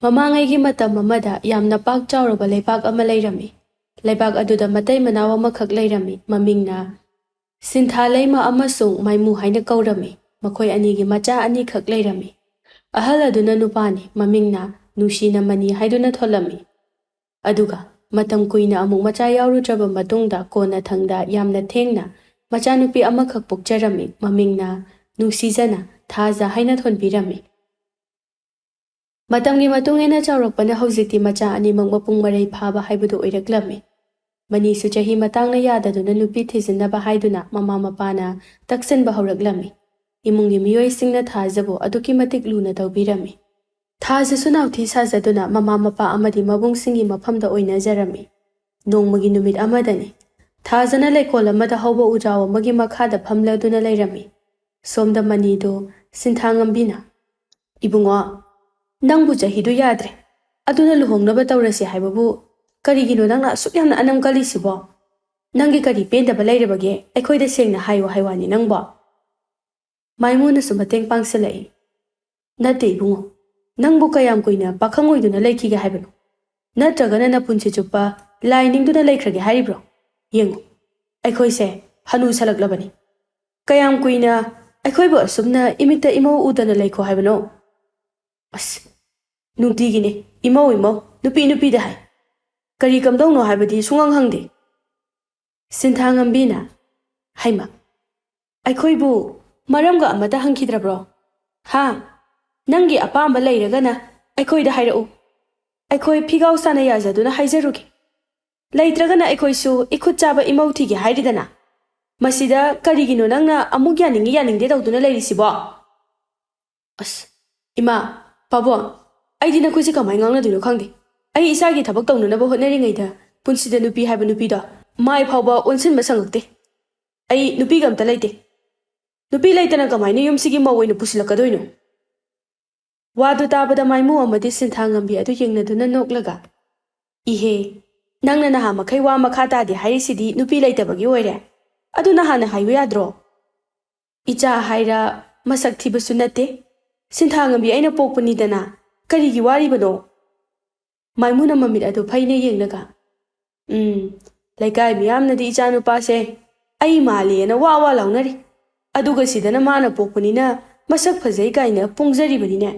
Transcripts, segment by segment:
ꯃꯃꯥꯡꯉꯩꯒꯤ ꯃꯇꯝ ꯑꯃꯗ ꯌꯥꯝꯅ ꯄꯥꯛ ꯆꯥꯎꯔꯕ ꯂꯩꯕꯥꯛ ꯑꯃ ꯂꯩꯔꯝꯃꯤ꯫ ꯂꯩꯕꯥꯛ ꯑꯗꯨꯗ ꯃꯇꯩ ꯃꯅꯥꯎ ꯑꯃꯈꯛ ꯂꯩꯔꯝꯃꯤ꯫ ꯃꯃꯤꯡꯅ ꯁꯤꯟꯊꯥꯂꯩꯃ ꯑꯃꯁꯨꯡ ꯃꯥꯏꯃꯨ ꯍꯥꯏꯅ ꯀꯧꯔꯝꯃꯤ꯫ ꯃꯈꯣꯏ ꯑꯅꯤꯒꯤ ꯃꯆꯥ ꯑꯅꯤꯈꯛ ꯂꯩꯔꯝꯃꯤ꯫ ꯑꯍꯜ ꯑꯗꯨꯅ ꯅꯨꯄꯥꯅꯤ, ꯃꯃꯤꯡꯅ ꯅꯨꯡꯁꯤꯅ ꯃꯅꯤ ꯍꯥꯏꯗꯨꯅ ꯊꯣꯜꯂꯝꯃꯤ꯫ ꯑꯗꯨꯒ ꯃꯇꯝ ꯀꯨꯏꯅ ꯑꯃꯨꯛ ꯃꯆꯥ ꯌꯥꯎꯔꯨꯗ꯭ꯔꯕ ꯃꯇꯨꯡꯗ ꯀꯣꯟꯅꯊꯪꯗ ꯌꯥꯝꯅ ꯊꯦꯡꯅ ꯃꯆꯥꯅꯨꯄꯤ ꯑꯃꯈꯛ ꯄꯣꯛꯆꯔꯝꯃꯤ꯫ ꯃꯃꯤꯡꯅ ꯅꯨꯡꯁꯤꯖꯅ ꯊꯥꯖ ꯍꯥꯏꯅ ꯊꯣꯟꯕꯤꯔꯝꯃꯤ꯫ ꯃꯇꯝꯒꯤ ꯃꯇꯨꯡ ꯏꯟꯅ ꯆꯥꯎꯔꯛꯄꯅ ꯍꯧꯖꯤꯛꯇꯤ ꯃꯆꯥ ꯑꯅꯤꯃꯛ ꯃꯄꯨꯡ ꯃꯔꯩ ꯐꯥꯕ ꯍꯥꯏꯕꯗꯨ ꯑꯣꯏꯔꯛꯂꯝꯃꯤ꯫ ꯃꯅꯤꯁꯨ ꯆꯍꯤ ꯃꯇꯥꯡꯅ ꯌꯥꯗꯗꯨꯅ ꯅꯨꯄꯤ ꯊꯤꯖꯤꯟꯅꯕ ꯍꯥꯏꯗꯨꯅ ꯃꯃꯥ ꯃꯄꯥꯅ ꯇꯛꯁꯟꯕ ꯍꯧꯔꯛꯂꯝꯃꯤ꯫ ꯏꯃꯨꯡꯒꯤ ꯃꯤꯑꯣꯏꯁꯤꯡꯅ ꯊꯥꯖꯕꯨ ꯑꯗꯨꯛꯀꯤ ꯃꯇꯤꯛ ꯂꯨꯅ ꯇꯧꯕꯤꯔꯝꯃꯤ꯫ ꯊꯥꯖꯁꯨ ꯅꯥꯎꯊꯤ ꯁꯥꯖꯗꯨꯅ ꯃꯃꯥ ꯃꯄꯥ ꯑꯃꯗꯤ ꯃꯕꯨꯡꯁꯤꯡꯒꯤ ꯃꯐꯝꯗ ꯑꯣꯏꯅꯖꯔꯝꯃꯤ꯫ ꯅꯣꯡꯃꯒꯤ ꯅꯨꯃꯤꯠ ꯑꯃꯗꯅꯤ ꯊꯥꯖꯅ ꯂꯩꯀꯣꯜ ꯑꯃꯗ ꯍꯧꯕ ꯎꯖꯥꯎ ꯑꯃꯒꯤ ꯃꯈꯥꯗ ꯐꯝꯂꯗꯨꯅ ꯂꯩꯔꯝꯃꯤ꯫ ꯁꯣꯝꯗ ꯃꯅꯤꯗꯨ ꯁꯤꯟꯊꯥꯉꯝꯕꯤꯅ, "ꯏꯕꯨꯡꯉꯣ, ꯅꯪꯕꯨ ꯆꯍꯤꯗꯨ ꯌꯥꯗ꯭ꯔꯦ, ꯑꯗꯨꯅ ꯂꯨꯍꯣꯡꯅꯕ ꯇꯧꯔꯁꯤ ꯍꯥꯏꯕꯕꯨ ꯀꯔꯤꯒꯤꯅꯣ ꯅꯪꯅ ꯑꯁꯨꯛ ꯌꯥꯝꯅ ꯑꯅꯝ ꯀꯜꯂꯤꯁꯤꯕꯣ? ꯅꯪꯒꯤ ꯀꯔꯤ ꯄꯦꯟꯗꯕ ꯂꯩꯔꯕꯒꯦ? ꯑꯩꯈꯣꯏꯗ ꯁꯦꯡꯅ ꯍꯥꯏꯌꯣ ꯍꯥꯏꯋꯥꯅꯤ ꯅꯪꯕꯣ?" ꯃꯥꯏꯃꯨꯅꯁꯨ ꯃꯇꯦꯡ ꯄꯥꯡꯁꯤꯜꯂꯛꯏ꯫ "ꯅꯠꯇꯦ ꯏꯕꯨꯡꯉꯣ, ꯅꯪꯕꯨ ꯀꯌꯥꯝ ꯀꯨꯏꯅ ꯄꯥꯈꯪ ꯑꯣꯏꯗꯨꯅ ꯂꯩꯈꯤꯒꯦ ꯍꯥꯏꯕꯅꯣ? ꯅꯠꯇ꯭ꯔꯒꯅ ꯅꯄꯨꯟꯁꯤ ꯆꯨꯞꯄ ꯂꯥꯏ ꯅꯤꯡꯗꯨꯅ ꯂꯩꯈ꯭ꯔꯒꯦ ꯍꯥꯏꯔꯤꯕ꯭ꯔꯣ? ꯌꯦꯡꯉꯨ, ꯑꯩꯈꯣꯏꯁꯦ ꯍꯅꯨꯁꯜꯂꯛꯂꯕꯅꯤ꯫ ꯀꯌꯥꯝ ꯀꯨꯏꯅ ꯑꯩꯈꯣꯏꯕꯨ ꯑꯁꯨꯝꯅ ꯏꯃꯤꯠꯇ ꯏꯃꯧ ꯎꯗꯅ ꯂꯩꯈꯣ ꯍꯥꯏꯕꯅꯣ? ꯑꯁ, ꯅꯨꯡꯇꯤꯒꯤꯅꯤ ꯏꯃꯧ ꯏꯃꯧ, ꯅꯨꯄꯤ ꯅꯨꯄꯤꯗ ꯍꯥꯏ, ꯀꯔꯤ ꯀꯝꯗꯧꯅꯣ ꯍꯥꯏꯕꯗꯤ ꯁꯨꯡꯍꯪ ꯍꯪꯗꯦ." ꯁꯤꯟꯊꯥꯉꯝꯕꯤꯅ, "ꯍꯩꯃ, ꯑꯩꯈꯣꯏꯕꯨ ꯃꯔꯝꯒ ꯑꯃꯇ ꯍꯪꯈꯤꯗ꯭ꯔꯕ꯭ꯔꯣ? ꯍꯥ? ꯅꯪꯒꯤ ꯑꯄꯥꯝꯕ ꯂꯩꯔꯒꯅ ꯑꯩꯈꯣꯏꯗ ꯍꯥꯏꯔꯛꯎ, ꯑꯩꯈꯣꯏ ꯐꯤꯒꯥꯎ ꯁꯥꯅ ꯌꯥꯖꯗꯨꯅ ꯍꯥꯏꯖꯔꯨꯒꯦ꯫ ꯂꯩꯇ꯭ꯔꯒꯅ ꯑꯩꯈꯣꯏꯁꯨ ꯏꯈꯨꯠ ꯆꯥꯕ ꯏꯃꯧ ꯊꯤꯒꯦ ꯍꯥꯏꯔꯤꯗꯅ꯫ ꯃꯁꯤꯗ ꯀꯔꯤꯒꯤꯅꯣ ꯅꯪꯅ ꯑꯃꯨꯛ ꯌꯥꯅꯤꯡꯉꯤ ꯌꯥꯅꯤꯡꯗꯦ ꯇꯧꯗꯨꯅ ꯂꯩꯔꯤꯁꯤꯕꯣ?" "ꯑꯁ, ꯏꯃꯥ, ꯄꯥꯕꯨꯡ, ꯑꯩꯗꯤ ꯅꯈꯣꯏꯁꯦ ꯀꯃꯥꯏꯅ ꯉꯥꯡꯅꯗꯣꯏꯅꯣ ꯈꯪꯗꯦ꯫ ꯑꯩ ꯏꯁꯥꯒꯤ ꯊꯕꯛ ꯇꯧꯅꯅꯕ ꯍꯣꯠꯅꯔꯤꯉꯩꯗ ꯄꯨꯟꯁꯤꯗ ꯅꯨꯄꯤ ꯍꯥꯏꯕ ꯅꯨꯄꯤꯗꯣ ꯃꯥꯏ ꯐꯥꯎꯕ ꯑꯣꯟꯁꯤꯟꯕ ꯁꯪꯉꯛꯇꯦ꯫ ꯑꯩ ꯅꯨꯄꯤꯒ ꯑꯝꯇ ꯂꯩꯇꯦ꯫ ꯅꯨꯄꯤ ꯂꯩꯇꯅ ꯀꯃꯥꯏꯅ ꯌꯨꯝꯁꯤꯒꯤ ꯃꯧ ꯑꯣꯏꯅ ꯄꯨꯁꯤꯜꯂꯛꯀꯗꯣꯏꯅꯣ?" ꯋꯥꯗꯨ ꯇꯥꯕꯗ ꯃꯥꯏꯃꯨ ꯑꯃꯗꯤ ꯁꯤꯟꯊꯥꯉꯝꯕꯤ ꯑꯗꯨ ꯌꯦꯡꯅꯗꯨꯅ ꯅꯣꯛꯂꯒ, "ꯏꯍꯦ, ꯅꯪꯅ ꯅꯍꯥ ꯃꯈꯩ ꯋꯥ ꯃꯈꯥ ꯇꯥꯗꯦ ꯍꯥꯏꯔꯤꯁꯤꯗꯤ ꯅꯨꯄꯤ ꯂꯩꯇꯕꯒꯤ ꯑꯣꯏꯔꯦ꯫ ꯑꯗꯨꯅ ꯍꯥꯟꯅ ꯍꯥꯏꯌꯨ ꯌꯥꯗ꯭ꯔꯣ? ꯏꯆꯥ ꯍꯥꯏꯔ ꯃꯁꯛ ꯊꯤꯕꯁꯨ ꯅꯠꯇꯦ, ꯁꯤꯟꯊꯥꯉꯝꯕꯤ ꯑꯩꯅ ꯄꯣꯛꯄꯅꯤꯗꯅ, ꯀꯔꯤꯒꯤ ꯋꯥꯔꯤꯕꯅꯣ?" ꯃꯥꯏꯃꯨꯅ ꯃꯃꯤꯠ ꯑꯗꯨ ꯐꯩꯅ ꯌꯦꯡꯂꯒ, "ꯂꯩꯀꯥꯏ ꯃꯤꯌꯥꯝꯅꯗꯤ ꯏꯆꯥ ꯅꯨꯄꯥꯁꯦ ꯑꯩ ꯃꯥꯜꯂꯦꯅ ꯋꯥ ꯋꯥ ꯂꯥꯎꯅꯔꯤ, ꯑꯗꯨꯒ ꯁꯤꯗꯅ ꯃꯥꯅ ꯄꯣꯛꯄꯅꯤꯅ ꯃꯁꯛ ꯐꯖꯩ ꯀꯥꯏꯅ ꯄꯣꯡꯖꯔꯤꯕꯅꯤꯅꯦ꯫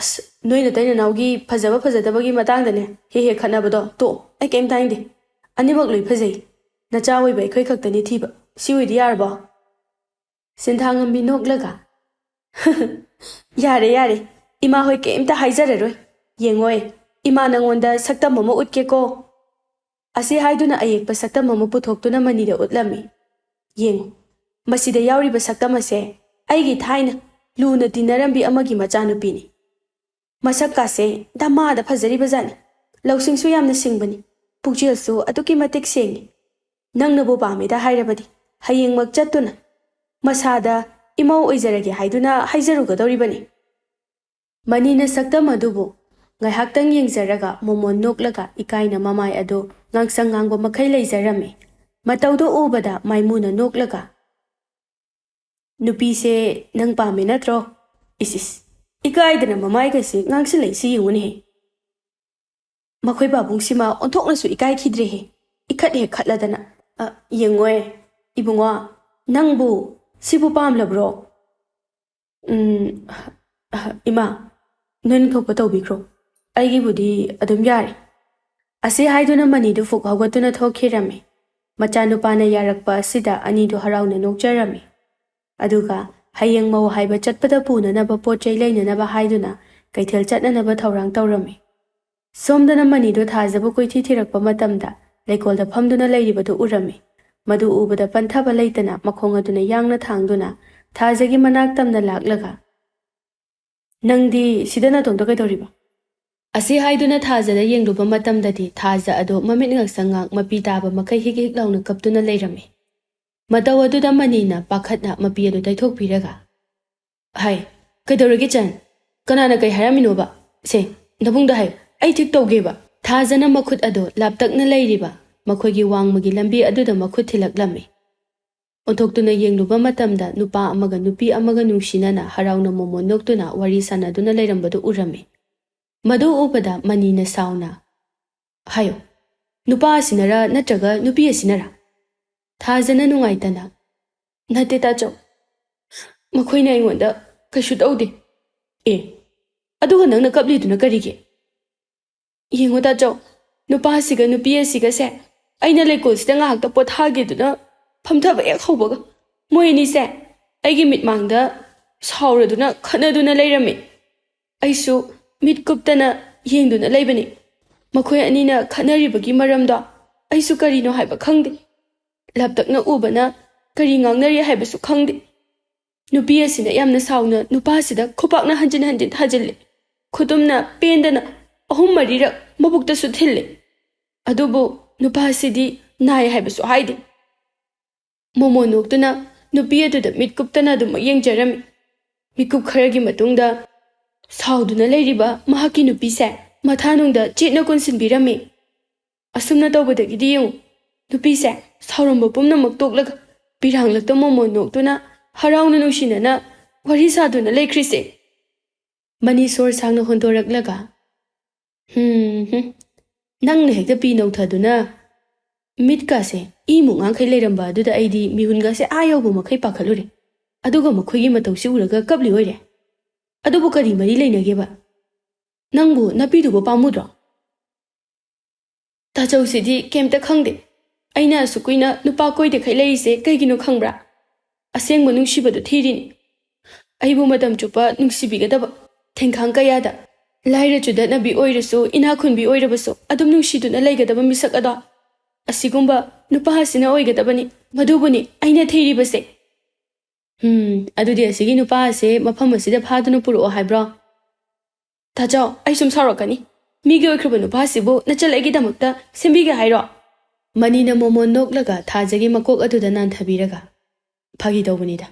ꯑꯁ, ꯅꯣꯏ ꯅꯇꯩ ꯅꯅꯥꯎꯒꯤ ꯐꯖꯕ ꯐꯖꯗꯕꯒꯤ ꯃꯇꯥꯡꯗꯅꯦ ꯍꯦꯛ ꯍꯦꯛ ꯈꯠꯅꯕꯗꯣ ꯇꯣꯛꯑꯣ, ꯑꯩ ꯀꯩꯝ ꯇꯥꯅꯤꯡꯗꯦ꯫ ꯑꯅꯤꯃꯛ ꯂꯣꯏ ꯐꯖꯩ, ꯅꯆꯥ ꯑꯣꯏꯕ ꯑꯩꯈꯣꯏ ꯈꯛꯇꯅꯤ ꯊꯤꯕ, ꯁꯤ ꯑꯣꯏꯗꯤ ꯌꯥꯔꯕꯣ?" ꯁꯤꯟꯊꯥꯉꯝꯕꯤ ꯅꯣꯛꯂꯒ, "ꯌꯥꯔꯦ ꯌꯥꯔꯦ, ꯏꯃꯥ ꯍꯣꯏ ꯀꯩꯝꯇ ꯍꯥꯏꯖꯔꯔꯣꯏ꯫ ꯌꯦꯡꯉꯣꯏ, ꯏꯃꯥ ꯅꯪꯉꯣꯟꯗ ꯁꯛꯇꯝ ꯑꯃ ꯎꯠꯀꯦꯀꯣ." ꯑꯁꯤ ꯍꯥꯏꯗꯨꯅ ꯑꯌꯦꯛꯄ ꯁꯛꯇꯝ ꯑꯃ ꯄꯨꯊꯣꯛꯇꯨꯅ ꯃꯅꯤꯗ ꯎꯠꯂꯝꯃꯤ꯫ "ꯌꯦꯡꯉꯨ, ꯃꯁꯤꯗ ꯌꯥꯎꯔꯤꯕ ꯁꯛꯇꯝ ꯑꯁꯦ ꯑꯩꯒꯤ ꯊꯥꯏꯅ ꯂꯨꯅ ꯇꯤꯟꯅꯔꯝꯕꯤ ꯑꯃꯒꯤ ꯃꯆꯥꯅꯨꯄꯤꯅꯤ꯫ ꯃꯁꯛꯀꯥꯁꯦ ꯗꯃꯥꯗ ꯐꯖꯔꯤꯕꯖꯥꯠꯅꯤ, ꯂꯧꯁꯤꯡꯁꯨ ꯌꯥꯝꯅ ꯁꯤꯡꯕꯅꯤ, ꯄꯨꯛꯆꯦꯜꯁꯨ ꯑꯗꯨꯛꯀꯤ ꯃꯇꯤꯛ ꯁꯦꯡꯉꯤ꯫ ꯅꯪꯅꯕꯨ ꯄꯥꯝꯃꯦꯗ ꯍꯥꯏꯔꯕꯗꯤ ꯍꯌꯦꯡꯃꯛ ꯆꯠꯇꯨꯅ ꯃꯁꯥꯗ ꯏꯃꯧ ꯑꯣꯏꯖꯔꯒꯦ ꯍꯥꯏꯗꯨꯅ ꯍꯥꯏꯖꯔꯨꯒꯗꯧꯔꯤꯕꯅꯤ." ꯃꯅꯤꯅ ꯁꯛꯇꯝ ꯑꯗꯨꯕꯨ ꯉꯥꯏꯍꯥꯛꯇꯪ ꯌꯦꯡꯖꯔꯒ ꯃꯣꯃꯣꯟ ꯅꯣꯛꯂꯒ ꯏꯀꯥꯏꯅ ꯃꯃꯥꯏ ꯑꯗꯨ ꯉꯥꯡꯁꯪ ꯉꯥꯡꯕ ꯃꯈꯩ ꯂꯩꯖꯔꯝꯃꯤ꯫ ꯃꯇꯧꯗꯨ ꯎꯕꯗ ꯃꯥꯏꯃꯨꯅ ꯅꯣꯛꯂꯒ, "ꯅꯨꯄꯤꯁꯦ ꯅꯪ ꯄꯥꯝꯃꯦ ꯅꯠꯇ꯭ꯔꯣ? ꯏꯁ ꯏꯀꯥꯏꯗꯅ ꯃꯃꯥꯏꯒꯁꯦ ꯉꯥꯡꯁꯤꯜꯂꯛꯏꯁꯤ ꯌꯦꯡꯉꯨꯅꯦꯍꯦ꯫ ꯃꯈꯣꯏ ꯄꯥꯕꯨꯡꯁꯤꯃ ꯑꯣꯟꯊꯣꯛꯅꯁꯨ ꯏꯀꯥꯏꯈꯤꯗ꯭ꯔꯦꯍꯦ, ꯏꯈꯠ ꯍꯦꯛ ꯈꯠꯂꯗꯅ꯫ ꯌꯦꯡꯉꯣꯏ, ꯏꯕꯨꯡꯉꯣ, ꯅꯪꯕꯨ ꯁꯤꯕꯨ ꯄꯥꯝꯂꯕ꯭ꯔꯣ?" "ꯏꯃꯥ, ꯅꯣꯏꯅ ꯊꯣꯛꯄ ꯇꯧꯕꯤꯈ꯭ꯔꯣ, ꯑꯩꯒꯤꯕꯨꯗꯤ ꯑꯗꯨꯝ ꯌꯥꯔꯦ." ꯑꯁꯤ ꯍꯥꯏꯗꯨꯅ ꯃꯅꯤꯗꯨ ꯐꯨꯛ ꯍꯧꯒꯠꯇꯨꯅ ꯊꯣꯛꯈꯤꯔꯝꯃꯤ꯫ ꯃꯆꯥꯅꯨꯄꯥꯅ ꯌꯥꯔꯛꯄ ꯑꯁꯤꯗ ꯑꯅꯤꯗꯨ ꯍꯔꯥꯎꯅ ꯅꯣꯛꯆꯔꯝꯃꯤ꯫ ꯑꯗꯨꯒ ꯍꯌꯦꯡ ꯃꯧ ꯍꯥꯏꯕ ꯆꯠꯄꯗ ꯄꯨꯅꯅꯕ ꯄꯣꯠ ꯆꯩ ꯂꯩꯅꯅꯕ ꯍꯥꯏꯗꯨꯅ ꯀꯩꯊꯦꯜ ꯆꯠꯅꯅꯕ ꯊꯧꯔꯥꯡ ꯇꯧꯔꯝꯃꯤ꯫ ꯁꯣꯝꯗꯅ ꯃꯅꯤꯗꯨ ꯊꯥꯖꯕꯨ ꯀꯣꯏꯊꯤ ꯊꯤꯔꯛꯄ ꯃꯇꯝꯗ ꯂꯩꯀꯣꯜꯗ ꯐꯝꯗꯨꯅ ꯂꯩꯔꯤꯕꯗꯨ ꯎꯔꯝꯃꯤ꯫ ꯃꯗꯨ ꯎꯕꯗ ꯄꯟꯊꯕ ꯂꯩꯇꯅ ꯃꯈꯣꯡ ꯑꯗꯨꯅ ꯌꯥꯡꯅ ꯊꯥꯡꯗꯨꯅ ꯊꯥꯖꯒꯤ ꯃꯅꯥꯛ ꯇꯝꯅ ꯂꯥꯛꯂꯒ, "ꯅꯪꯗꯤ ꯁꯤꯗ ꯅꯇꯣꯝꯇ ꯀꯩꯗꯧꯔꯤꯕ?" ꯑꯁꯤ ꯍꯥꯏꯗꯨꯅ ꯊꯥꯖꯗ ꯌꯦꯡꯂꯨꯕ ꯃꯇꯝꯗꯗꯤ ꯊꯥꯖ ꯑꯗꯨ ꯃꯃꯤꯠ ꯉꯛꯁꯪ ꯉꯥꯛ ꯃꯄꯤ ꯇꯥꯕ ꯃꯈꯩ ꯍꯤꯛ ꯍꯤꯛ ꯂꯥꯎꯅ ꯀꯞꯇꯨꯅ ꯂꯩꯔꯝꯃꯤ꯫ ꯃꯇꯧ ꯑꯗꯨꯗ ꯃꯅꯤꯅ ꯄꯥꯈꯠꯅ ꯃꯄꯤ ꯑꯗꯨ ꯇꯩꯊꯣꯛꯄꯤꯔꯒ, "ꯍꯥꯏ, ꯀꯩꯗꯧꯔꯒꯦ ꯆꯟ? ꯀꯅꯥꯅ ꯀꯩ ꯍꯥꯏꯔꯝꯃꯤꯅꯣꯕ? ꯁꯦ, ꯅꯕꯨꯡꯗ ꯍꯥꯏꯌꯨ, ꯑꯩ ꯊꯤꯛ ꯇꯧꯒꯦꯕ." ꯊꯥꯖꯅ ꯃꯈꯨꯠ ꯑꯗꯨ ꯂꯥꯞꯇꯛꯅ ꯂꯩꯔꯤꯕ ꯃꯈꯣꯏꯒꯤ ꯋꯥꯡꯃꯒꯤ ꯂꯝꯕꯤ ꯑꯗꯨꯗ ꯃꯈꯨꯠ ꯊꯤꯜꯂꯛꯂꯝꯃꯤ꯫ ꯑꯣꯟꯊꯣꯛꯇꯨꯅ ꯌꯦꯡꯂꯨꯕ ꯃꯇꯝꯗ ꯅꯨꯄꯥ ꯑꯃꯒ ꯅꯨꯄꯤ ꯑꯃꯒ ꯅꯨꯡꯁꯤꯅꯅ ꯍꯔꯥꯎꯅ ꯃꯣꯃꯣꯟ ꯅꯣꯛꯇꯨꯅ ꯋꯥꯔꯤ ꯁꯥꯟꯅꯗꯨꯅ ꯂꯩꯔꯝꯕꯗꯨ ꯎꯔꯝꯃꯤ꯫ ꯃꯗꯨ ꯎꯕꯗ ꯃꯅꯤꯅ ꯁꯥꯎꯅ ꯍꯥꯏꯌꯣ ꯅꯨꯄꯥ ꯑꯁꯤꯅꯔ ꯅꯠꯇ꯭ꯔꯒ ꯅꯨꯄꯤ ꯑꯁꯤꯅꯔ ꯊꯥꯖꯅ ꯅꯨꯡꯉꯥꯏꯇꯅ ꯅꯠꯇꯦ ꯇꯥꯆꯧ ꯃꯈꯣꯏꯅ ꯑꯩꯉꯣꯟꯗ ꯀꯩꯁꯨ ꯇꯧꯗꯦ ꯑꯦ ꯑꯗꯨꯒ ꯅꯪꯅ ꯀꯞꯂꯤꯗꯨꯅ ꯀꯔꯤꯒꯤ ꯌꯦꯡꯉꯣ ꯇꯥꯆꯧ ꯅꯨꯄꯥ ꯑꯁꯤꯒ ꯅꯨꯄꯤ ꯑꯁꯤꯒꯁꯦ ꯑꯩꯅ ꯂꯩꯀꯣꯜꯁꯤꯗ ꯉꯥꯏꯍꯥꯛꯇ ꯄꯣꯊꯥꯒꯦꯗꯨꯅ ꯐꯝꯊꯕ ꯍꯦꯛ ꯍꯧꯕꯒ ꯃꯣꯏ ꯑꯅꯤꯁꯦ ꯑꯩꯒꯤ ꯃꯤꯠꯃꯥꯡꯗ ꯁꯥꯎꯔꯗꯨꯅ ꯈꯠꯅꯗꯨꯅ ꯂꯩꯔꯝꯃꯤ ꯑꯩꯁꯨ ꯃꯤꯠ ꯀꯨꯞꯇꯅ ꯌꯦꯡꯗꯨꯅ ꯂꯩꯕꯅꯤ ꯃꯈꯣꯏ ꯑꯅꯤꯅ ꯈꯠꯅꯔꯤꯕꯒꯤ ꯃꯔꯝꯗꯣ ꯑꯩꯁꯨ ꯀꯔꯤꯅꯣ ꯍꯥꯏꯕ ꯈꯪꯗꯦ ꯂꯞꯇꯛꯅ ꯎꯕꯅ ꯀꯔꯤ ꯉꯥꯡꯅꯔꯤ ꯍꯥꯏꯕꯁꯨ ꯈꯪꯗꯦ ꯅꯨꯄꯤ ꯑꯁꯤꯅ ꯌꯥꯝꯅ ꯁꯥꯎꯅ ꯅꯨꯄꯥꯁꯤꯗ ꯈꯨꯄꯥꯛꯅ ꯍꯟꯖꯤꯟ ꯍꯟꯖꯤꯟ ꯊꯥꯖꯤꯜꯂꯤ ꯈꯨꯗꯨꯝꯅ ꯄꯦꯟꯗꯅ 3-4ꯔꯛ ꯃꯕꯨꯛꯇꯁꯨ ꯊꯤꯜꯂꯤ ꯑꯗꯨꯕꯨ ꯅꯨꯄꯥꯁꯤꯗꯤ ꯅꯥꯏ ꯍꯥꯏꯕꯁꯨ ꯍꯥꯏꯗꯦ ꯃꯣꯃꯣ ꯅꯣꯛꯇꯨꯅ ꯅꯨꯄꯤ ꯑꯗꯨꯗ ꯃꯤꯠ ꯀꯨꯞꯇꯅ ꯑꯗꯨꯃꯛ ꯌꯦꯡꯖꯔꯝꯃꯤ ꯃꯤꯀꯨꯞ ꯈꯔꯒꯤ ꯃꯇꯨꯡꯗ ꯁꯥꯎꯗꯨꯅ ꯂꯩꯔꯤꯕ ꯃꯍꯥꯛꯀꯤ ꯅꯨꯄꯤꯁꯦ ꯃꯊꯥꯅꯨꯡꯗ ꯆꯦꯠꯅ ꯀꯣꯟꯁꯤꯟꯕꯤꯔꯝꯃꯤ ꯑꯁꯨꯝꯅ ꯇꯧꯕꯗꯒꯤꯗꯤ ꯌꯦꯡꯉꯨ ꯅꯨꯄꯤꯁꯦ ꯁꯥꯎꯔꯝꯕ ꯄꯨꯝꯅꯃꯛ ꯇꯣꯛꯂꯒ ꯄꯤꯔꯥꯡꯂꯛꯇ ꯃꯣꯃꯣ ꯅꯣꯛꯇꯨꯅ ꯍꯔꯥꯎꯅ ꯅꯨꯡꯁꯤꯅꯅ ꯋꯥꯔꯤ ꯁꯥꯗꯨꯅ ꯂꯩꯈ꯭ꯔꯤꯁꯦ ꯃꯅꯤ ꯁꯣꯔ ꯁꯥꯡꯅ ꯍꯣꯟꯗꯣꯔꯛꯂꯒ ꯅꯪꯅ ꯍꯦꯛꯇ ꯄꯤ ꯅꯧꯊꯗꯨꯅ ꯃꯤꯠꯀꯥꯁꯦ ꯏꯃꯨꯛ ꯉꯥꯡꯈꯩ ꯂꯩꯔꯝꯕ ꯑꯗꯨꯗ ꯑꯩꯗꯤ ꯃꯤꯍꯨꯟꯒꯥꯁꯦ ꯌꯧꯕ ꯃꯈꯩ ꯄꯥꯈꯠꯂꯨꯔꯦ ꯑꯗꯨꯒ ꯃꯈꯣꯏꯒꯤ ꯃꯇꯧꯁꯤ ꯎꯔꯒ ꯀꯞꯂꯤ ꯑꯣꯏꯔꯦ ꯑꯗꯨꯕꯨ ꯀꯔꯤ ꯃꯔꯤ ꯂꯩꯅꯒꯦꯕ ꯅꯪꯕꯨ ꯅꯄꯤꯗꯨꯕꯨ ꯄꯥꯝꯃꯨꯗ꯭ꯔꯣ ꯇꯥꯆꯧꯁꯤꯗꯤ ꯀꯩꯝꯇ ꯈꯪꯗꯦ ꯑꯩꯅ ꯑꯁꯨꯛ ꯀꯨꯏꯅ ꯅꯨꯄꯥ ꯀꯣꯏꯗꯈꯩ ꯂꯩꯔꯤꯁꯦ ꯀꯩꯒꯤꯅꯣ ꯈꯪꯕ꯭ꯔꯥ ꯑꯁꯦꯡꯕ ꯅꯨꯡꯁꯤꯕꯗꯨ ꯊꯤꯔꯤꯅꯤ ꯑꯩꯕꯨ ꯃꯇꯝ ꯆꯨꯞꯄ ꯅꯨꯡꯁꯤꯕꯤꯒꯗꯕ ꯊꯦꯡꯈꯥꯡ ꯀꯌꯥꯗ ꯂꯥꯏꯔ ꯆꯨꯗꯠꯅꯕꯤ ꯑꯣꯏꯔꯁꯨ ꯏꯅꯥꯈꯨꯟꯕꯤ ꯑꯣꯏꯔꯕꯁꯨ ꯑꯗꯨꯝ ꯅꯨꯡꯁꯤꯗꯨꯅ ꯂꯩꯒꯗꯕ ꯃꯤꯁꯛ ꯑꯗꯣ ꯑꯁꯤꯒꯨꯝꯕ ꯅꯨꯄꯥ ꯑꯁꯤꯅ ꯑꯣꯏꯒꯗꯕꯅꯤ ꯃꯗꯨꯕꯨꯅꯤ ꯑꯩꯅ ꯊꯤꯔꯤꯕꯁꯦ ꯑꯗꯨꯗꯤ ꯑꯁꯤꯒꯤ ꯅꯨꯄꯥ ꯑꯁꯦ ꯃꯐꯝ ꯑꯁꯤꯗ ꯐꯥꯗꯨꯅ ꯄꯨꯔꯛꯑꯣ ꯍꯥꯏꯕ꯭ꯔꯣ ꯇꯥꯆꯧ ꯑꯩ ꯁꯨꯝ ꯁꯥꯎꯔꯛꯀꯅꯤ ꯃꯤꯒꯤ ꯑꯣꯏꯈ꯭ꯔꯕ ꯅꯨꯄꯥꯁꯤꯕꯨ ꯅꯆꯜ ꯑꯩꯒꯤꯗꯃꯛꯇ ꯁꯦꯝꯕꯤꯒꯦ ꯍꯥꯏꯔꯣ ꯃꯅꯤꯅ ꯃꯣꯃꯣꯟ ꯅꯣꯛꯂꯒ ꯊꯥꯖꯒꯤ ꯃꯀꯣꯛ ꯑꯗꯨꯗ ꯅꯥꯟꯊꯕꯤꯔꯒ ꯐꯥꯒꯤ ꯇꯧꯕꯅꯤꯗ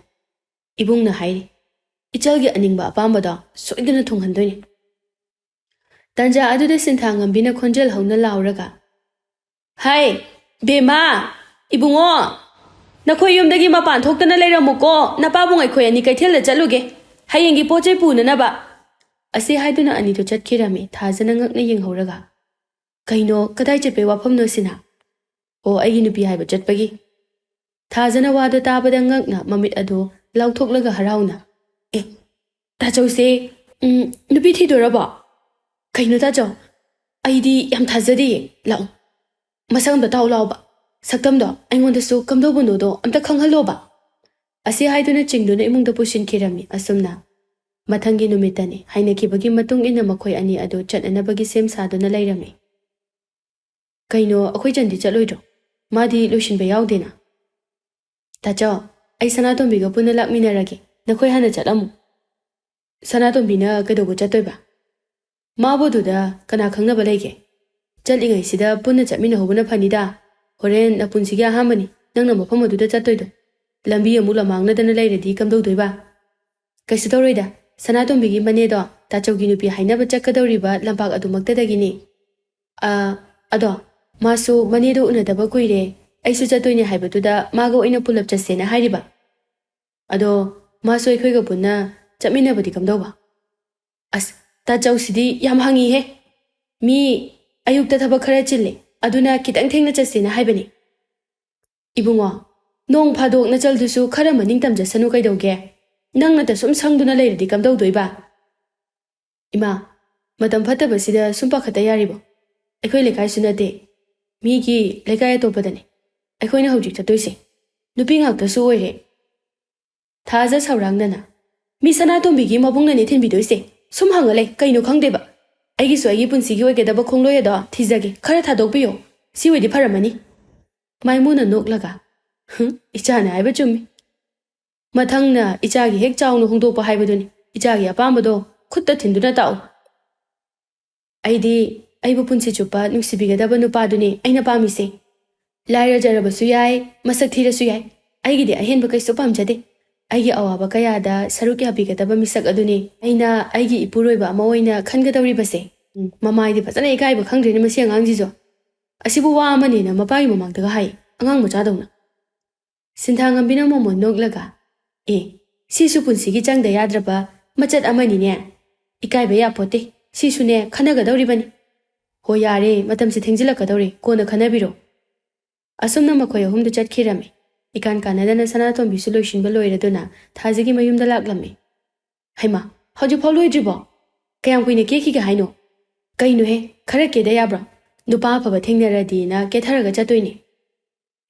ꯏꯕꯨꯡꯅ ꯍꯥꯏꯔꯤ ꯏꯆꯜꯒꯤ ꯑꯅꯤꯡꯕ ꯑꯄꯥꯝꯕꯗꯣ ꯁꯣꯏꯗꯅ ꯊꯨꯡꯍꯟꯗꯣꯏꯅꯤ ꯇꯟꯖꯥ ꯑꯗꯨꯗ ꯁꯤꯟꯊꯥꯉꯝꯕꯤꯅ ꯈꯣꯟꯖꯦꯜ ꯍꯧꯅ ꯂꯥꯎꯔꯒ ꯍꯥꯏ ꯕꯦꯃꯥ ꯏꯕꯨꯡꯉꯣ ꯅꯈꯣꯏ ꯌꯨꯝꯗꯒꯤ ꯃꯄꯥꯟ ꯊꯣꯛꯇꯅ ꯂꯩꯔꯝꯃꯨꯀꯣ ꯅꯄꯥꯕꯨꯡ ꯑꯩꯈꯣꯏ ꯑꯅꯤ ꯀꯩꯊꯦꯜꯗ ꯆꯠꯂꯨꯒꯦ ꯍꯌꯦꯡꯒꯤ ꯄꯣꯠ ꯆꯩ ꯄꯨꯅꯅꯕ ꯑꯁꯤ ꯍꯥꯏꯗꯨꯅ ꯑꯅꯤꯗꯨ ꯆꯠꯈꯤꯔꯝꯃꯤ ꯊꯥꯖꯅ ꯉꯛꯅ ꯌꯦꯡꯍꯧꯔꯒ ꯀꯩꯅꯣ ꯀꯗꯥꯏ ꯆꯠꯄꯩ ꯋꯥꯐꯝꯅꯣ ꯁꯤꯅ ꯑꯣ ꯑꯩꯒꯤ ꯅꯨꯄꯤ ꯍꯥꯏꯕ ꯆꯠꯄꯒꯤ ꯊꯥꯖꯅ ꯋꯥꯗꯣ ꯇꯥꯕꯗ ꯉꯛꯅ ꯃꯃꯤꯠ ꯑꯗꯨ ꯂꯥꯎꯊꯣꯛꯂꯒ ꯍꯔꯥꯎꯅ ꯑꯦ ꯇꯥꯆꯧꯁꯦ ꯅꯨꯄꯤ ꯊꯤꯗꯣꯔꯕꯣ ꯀꯩꯅꯣ ꯇꯥꯆꯧ ꯑꯩꯗꯤ ꯌꯥꯝ ꯊꯥꯖꯗꯦꯌꯦ ꯂꯥꯛꯑꯣ ꯃꯁꯛ ꯑꯝꯇ ꯇꯥꯎ ꯂꯥꯎꯕ ꯁꯛꯇꯝꯗꯣ ꯑꯩꯉꯣꯟꯗꯁꯨ ꯀꯝꯗꯧꯕꯅꯣꯗꯣ ꯑꯝꯇ ꯈꯪꯍꯜꯂꯣꯕ ꯑꯁꯤ ꯍꯥꯏꯗꯨꯅ ꯆꯤꯡꯗꯨꯅ ꯏꯃꯨꯡꯗ ꯄꯨꯁꯤꯟꯈꯤꯔꯝꯃꯤ ꯑꯁꯨꯝꯅ ꯃꯊꯪꯒꯤ ꯅꯨꯃꯤꯠꯇꯅꯤ ꯍꯥꯏꯅꯈꯤꯕꯒꯤ ꯃꯇꯨꯡ ꯏꯟꯅ ꯃꯈꯣꯏ ꯑꯅꯤ ꯑꯗꯨ ꯆꯠꯅꯅꯕꯒꯤ ꯁꯦꯝ ꯁꯥꯗꯨꯅ ꯂꯩꯔꯝꯃꯤ ꯀꯩꯅꯣ ꯑꯩꯈꯣꯏ ꯆꯟꯗꯤ ꯆꯠꯂꯣꯏꯗ꯭ꯔꯣ ꯃꯥꯗꯤ ꯂꯣꯏꯁꯤꯟꯕ ꯌꯥꯎꯗꯦꯅ ꯇꯥꯆꯧ ꯑꯩ ꯁꯅꯥꯇꯣꯝꯕꯤꯒ ꯄꯨꯟꯅ ꯂꯥꯛꯃꯤꯟꯅꯔꯒꯦ ꯅꯈꯣꯏ ꯍꯥꯟꯅ ꯆꯠꯂꯝꯃꯨ ꯁꯅꯥꯇꯣꯝꯕꯤꯅ ꯀꯩꯗꯧꯕ ꯆꯠꯇꯣꯏꯕ ꯃꯥꯕꯨꯗꯨꯗ ꯀꯅꯥ ꯈꯪꯅꯕ ꯂꯩꯒꯦ ꯆꯠꯂꯤꯉꯩꯁꯤꯗ ꯄꯨꯟꯅ ꯆꯠꯃꯤꯟꯅꯍꯧꯕꯅ ꯐꯅꯤꯗ ꯍꯣꯔꯦꯟ ꯅꯄꯨꯟꯁꯤꯒꯤ ꯑꯍꯥꯟꯕꯅꯤ ꯅꯪꯅ ꯃꯐꯝ ꯑꯗꯨꯗ ꯆꯠꯇꯣꯏꯗꯣ ꯂꯝꯕꯤ ꯑꯃꯨꯛ ꯂꯝꯃꯥꯡꯅꯗꯅ ꯂꯩꯔꯗꯤ ꯀꯝꯗꯧꯗꯣꯏꯕ ꯀꯩꯁꯨ ꯇꯧꯔꯣꯏꯗ ꯁꯅꯥꯇꯣꯝꯕꯤꯒꯤ ꯃꯅꯦꯗꯣ ꯇꯥꯆꯧꯒꯤ ꯅꯨꯄꯤ ꯍꯥꯏꯅꯕ ꯆꯠꯀꯗꯧꯔꯤꯕ ꯂꯝꯄꯥꯛ ꯑꯗꯨꯃꯛꯇꯗꯒꯤꯅꯤ ꯑꯗꯣ ꯃꯥꯁꯨ ꯃꯅꯦꯗꯣ ꯎꯅꯗꯕ ꯀꯨꯏꯔꯦ ꯑꯩꯁꯨ ꯆꯠꯇꯣꯏꯅꯦ ꯍꯥꯏꯕꯗꯨꯗ ꯃꯥꯒ ꯑꯣꯏꯅ ꯄꯨꯂꯞ ꯆꯠꯁꯦꯅ ꯍꯥꯏꯔꯤꯕ ꯑꯗꯣ ꯃꯥꯁꯨ ꯑꯩꯈꯣꯏꯒ ꯄꯨꯟꯅ ꯆꯠꯃꯤꯟꯅꯕꯗꯤ ꯀꯝꯗꯧꯕ ꯑꯁ ꯇꯥꯆꯧꯁꯤꯗꯤ ꯌꯥꯝ ꯍꯪꯉꯤꯍꯦ ꯃꯤ ꯑꯌꯨꯛꯇ ꯊꯕꯛ ꯈꯔ ꯆꯤꯜꯂꯦ ꯑꯗꯨꯅ ꯈꯤꯇꯪ ꯊꯦꯡꯅ ꯆꯠꯁꯦꯅ ꯍꯥꯏꯕꯅꯤ ꯏꯕꯨꯡꯉꯣ ꯅꯣꯡ ꯐꯥꯗꯣꯛ ꯅꯆꯜꯗꯨꯁꯨ ꯈꯔ ꯃꯅꯤꯡ ꯇꯝꯖꯁꯅꯨ ꯀꯩꯗꯧꯒꯦ ꯅꯪꯅꯇ ꯁꯨꯝ ꯁꯪꯗꯨꯅ ꯂꯩꯔꯗꯤ ꯀꯝꯗꯧꯗꯣꯏꯕ ꯏꯃꯥ ꯃꯇꯝ ꯐꯠꯇꯕꯁꯤꯗ ꯁꯨꯝ ꯄꯥꯈꯠꯇ ꯌꯥꯔꯤꯕꯣ ꯑꯩꯈꯣꯏ ꯂꯩꯀꯥꯏꯁꯨ ꯅꯠꯇꯦ ꯃꯤꯒꯤ ꯂꯩꯀꯥꯏ ꯑꯇꯣꯞꯄꯗꯅꯤ ꯑꯩꯈꯣꯏꯅ ꯍꯧꯖꯤꯛ ꯆꯠꯇꯣꯏꯁꯦ ꯅꯨꯄꯤ ꯉꯥꯛꯇꯁꯨ ꯑꯣꯏꯔꯦ ꯊꯥꯖ ꯁꯧꯔꯥꯡꯅꯅ ꯃꯤ ꯁꯅꯥꯇꯣꯝꯕꯤꯒꯤ ꯃꯕꯨꯡꯅꯅꯤ ꯊꯤꯟꯕꯤꯗꯣꯏꯁꯦ ꯁꯨꯝ ꯍꯪꯉ ꯂꯩ ꯀꯩꯅꯣ ꯈꯪꯗꯦꯕ ꯑꯩꯒꯤꯁꯨ ꯑꯩꯒꯤ ꯄꯨꯟꯁꯤꯒꯤ ꯑꯣꯏꯒꯗꯕ ꯈꯣꯡꯂꯣꯏ ꯑꯗꯣ ꯊꯤꯖꯒꯦ ꯈꯔ ꯊꯥꯗꯣꯛꯄꯤꯌꯣ ꯁꯤ ꯑꯣꯏꯗꯤ ꯐꯔꯝꯃꯅꯤ ꯃꯥꯏꯃꯨꯅ ꯅꯣꯛꯂꯒ ꯏꯆꯥꯅ ꯍꯥꯏꯕ ꯆꯨꯝꯃꯤ ꯃꯊꯪꯅ ꯏꯆꯥꯒꯤ ꯍꯦꯛ ꯆꯥꯎꯅ ꯍꯣꯡꯗꯣꯛꯄ ꯍꯥꯏꯕꯗꯨꯅꯤ ꯏꯆꯥꯒꯤ ꯑꯄꯥꯝꯕꯗꯣ ꯈꯨꯠꯇ ꯊꯤꯟꯗꯨꯅ ꯇꯥꯛꯎ ꯑꯩꯗꯤ ꯑꯩꯕꯨ ꯄꯨꯟꯁꯤ ꯆꯨꯞꯄ ꯅꯨꯡꯁꯤꯕꯤꯒꯗꯕ ꯅꯨꯄꯥꯗꯨꯅꯤ ꯑꯩꯅ ꯄꯥꯝꯃꯤꯁꯦ ꯂꯥꯏꯔꯖꯔꯕꯁꯨ ꯌꯥꯏ ꯃꯁꯛ ꯊꯤꯔꯁꯨ ꯌꯥꯏ ꯑꯩꯒꯤꯗꯤ ꯑꯍꯦꯟꯕ ꯀꯩꯁꯨ ꯄꯥꯝꯖꯗꯦ ꯑꯩꯒꯤ ꯑꯋꯥꯕ ꯀꯌꯥꯗ ꯁꯔꯨꯛ ꯌꯥꯕꯤꯒꯗꯕ ꯃꯤꯁꯛ ꯑꯗꯨꯅꯤ ꯑꯩꯅ ꯑꯩꯒꯤ ꯏꯄꯨꯔꯣꯏꯕ ꯑꯃ ꯑꯣꯏꯅ ꯈꯟꯒꯗꯧꯔꯤꯕꯁꯦ ꯃꯃꯥꯏꯗꯤ ꯐꯖꯅ ꯏꯀꯥꯏꯕ ꯈꯪꯗ꯭ꯔꯦꯅꯦ ꯃꯁꯤ ꯑꯉꯥꯡꯁꯤꯁꯨ ꯑꯁꯤꯕꯨ ꯋꯥ ꯑꯃꯅꯦꯅ ꯃꯄꯥꯒꯤ ꯃꯃꯥꯡꯗꯒ ꯍꯥꯏ ꯑꯉꯥꯡ ꯃꯆꯥꯗꯧꯅ ꯁꯤꯟꯊꯥꯉꯝꯕꯤꯅ ꯃꯣꯃꯣꯟ ꯅꯣꯛꯂꯒ ꯁꯤꯁꯨ ꯄꯨꯟꯁꯤꯒꯤ ꯆꯪꯗ ꯌꯥꯗ꯭ꯔꯕ ꯃꯆꯠ ꯑꯃꯅꯤꯅꯦ ꯏꯀꯥꯏꯕ ꯌꯥꯄꯣꯠꯇꯦ ꯁꯤꯁꯨꯅꯦ ꯈꯟꯅꯒꯗꯧꯔꯤꯕꯅꯤ ꯍꯣ ꯌꯥꯔꯦ ꯃꯇꯝꯁꯤ ꯊꯦꯡꯖꯤꯜꯂꯛꯀꯗꯧꯔꯦ ꯀꯣꯟꯅ ꯈꯟꯅꯕꯤꯔꯣ ꯑꯁꯨꯝꯅ ꯃꯈꯣꯏ ꯑꯍꯨꯝꯗꯨ ꯆꯠꯈꯤꯔꯝꯃꯤ ꯏꯀꯥꯟ ꯀꯥꯟꯅꯗꯅ ꯁꯅꯥꯇꯣꯝꯕꯤꯁꯨ ꯂꯣꯏꯁꯤꯟꯕ ꯂꯣꯏꯔꯗꯨꯅ ꯊꯥꯖꯒꯤ ꯃꯌꯨꯝꯗ ꯂꯥꯛꯂꯝꯃꯤ ꯍꯩꯃꯥ ꯍꯧꯖꯤꯛꯐꯥꯎ ꯂꯣꯏꯗ꯭ꯔꯤꯕꯣ ꯀꯌꯥꯝ ꯀꯨꯏꯅ ꯀꯦꯈꯤꯒꯦ ꯍꯥꯏꯅꯣ ꯀꯩꯅꯣꯍꯦ ꯈꯔ ꯀꯦꯗ ꯌꯥꯕ꯭ꯔꯣ ꯅꯨꯄꯥ ꯑꯐꯕ ꯊꯦꯡꯅꯔꯗꯤꯅ ꯀꯦꯊꯔꯒ ꯆꯠꯇꯣꯏꯅꯤ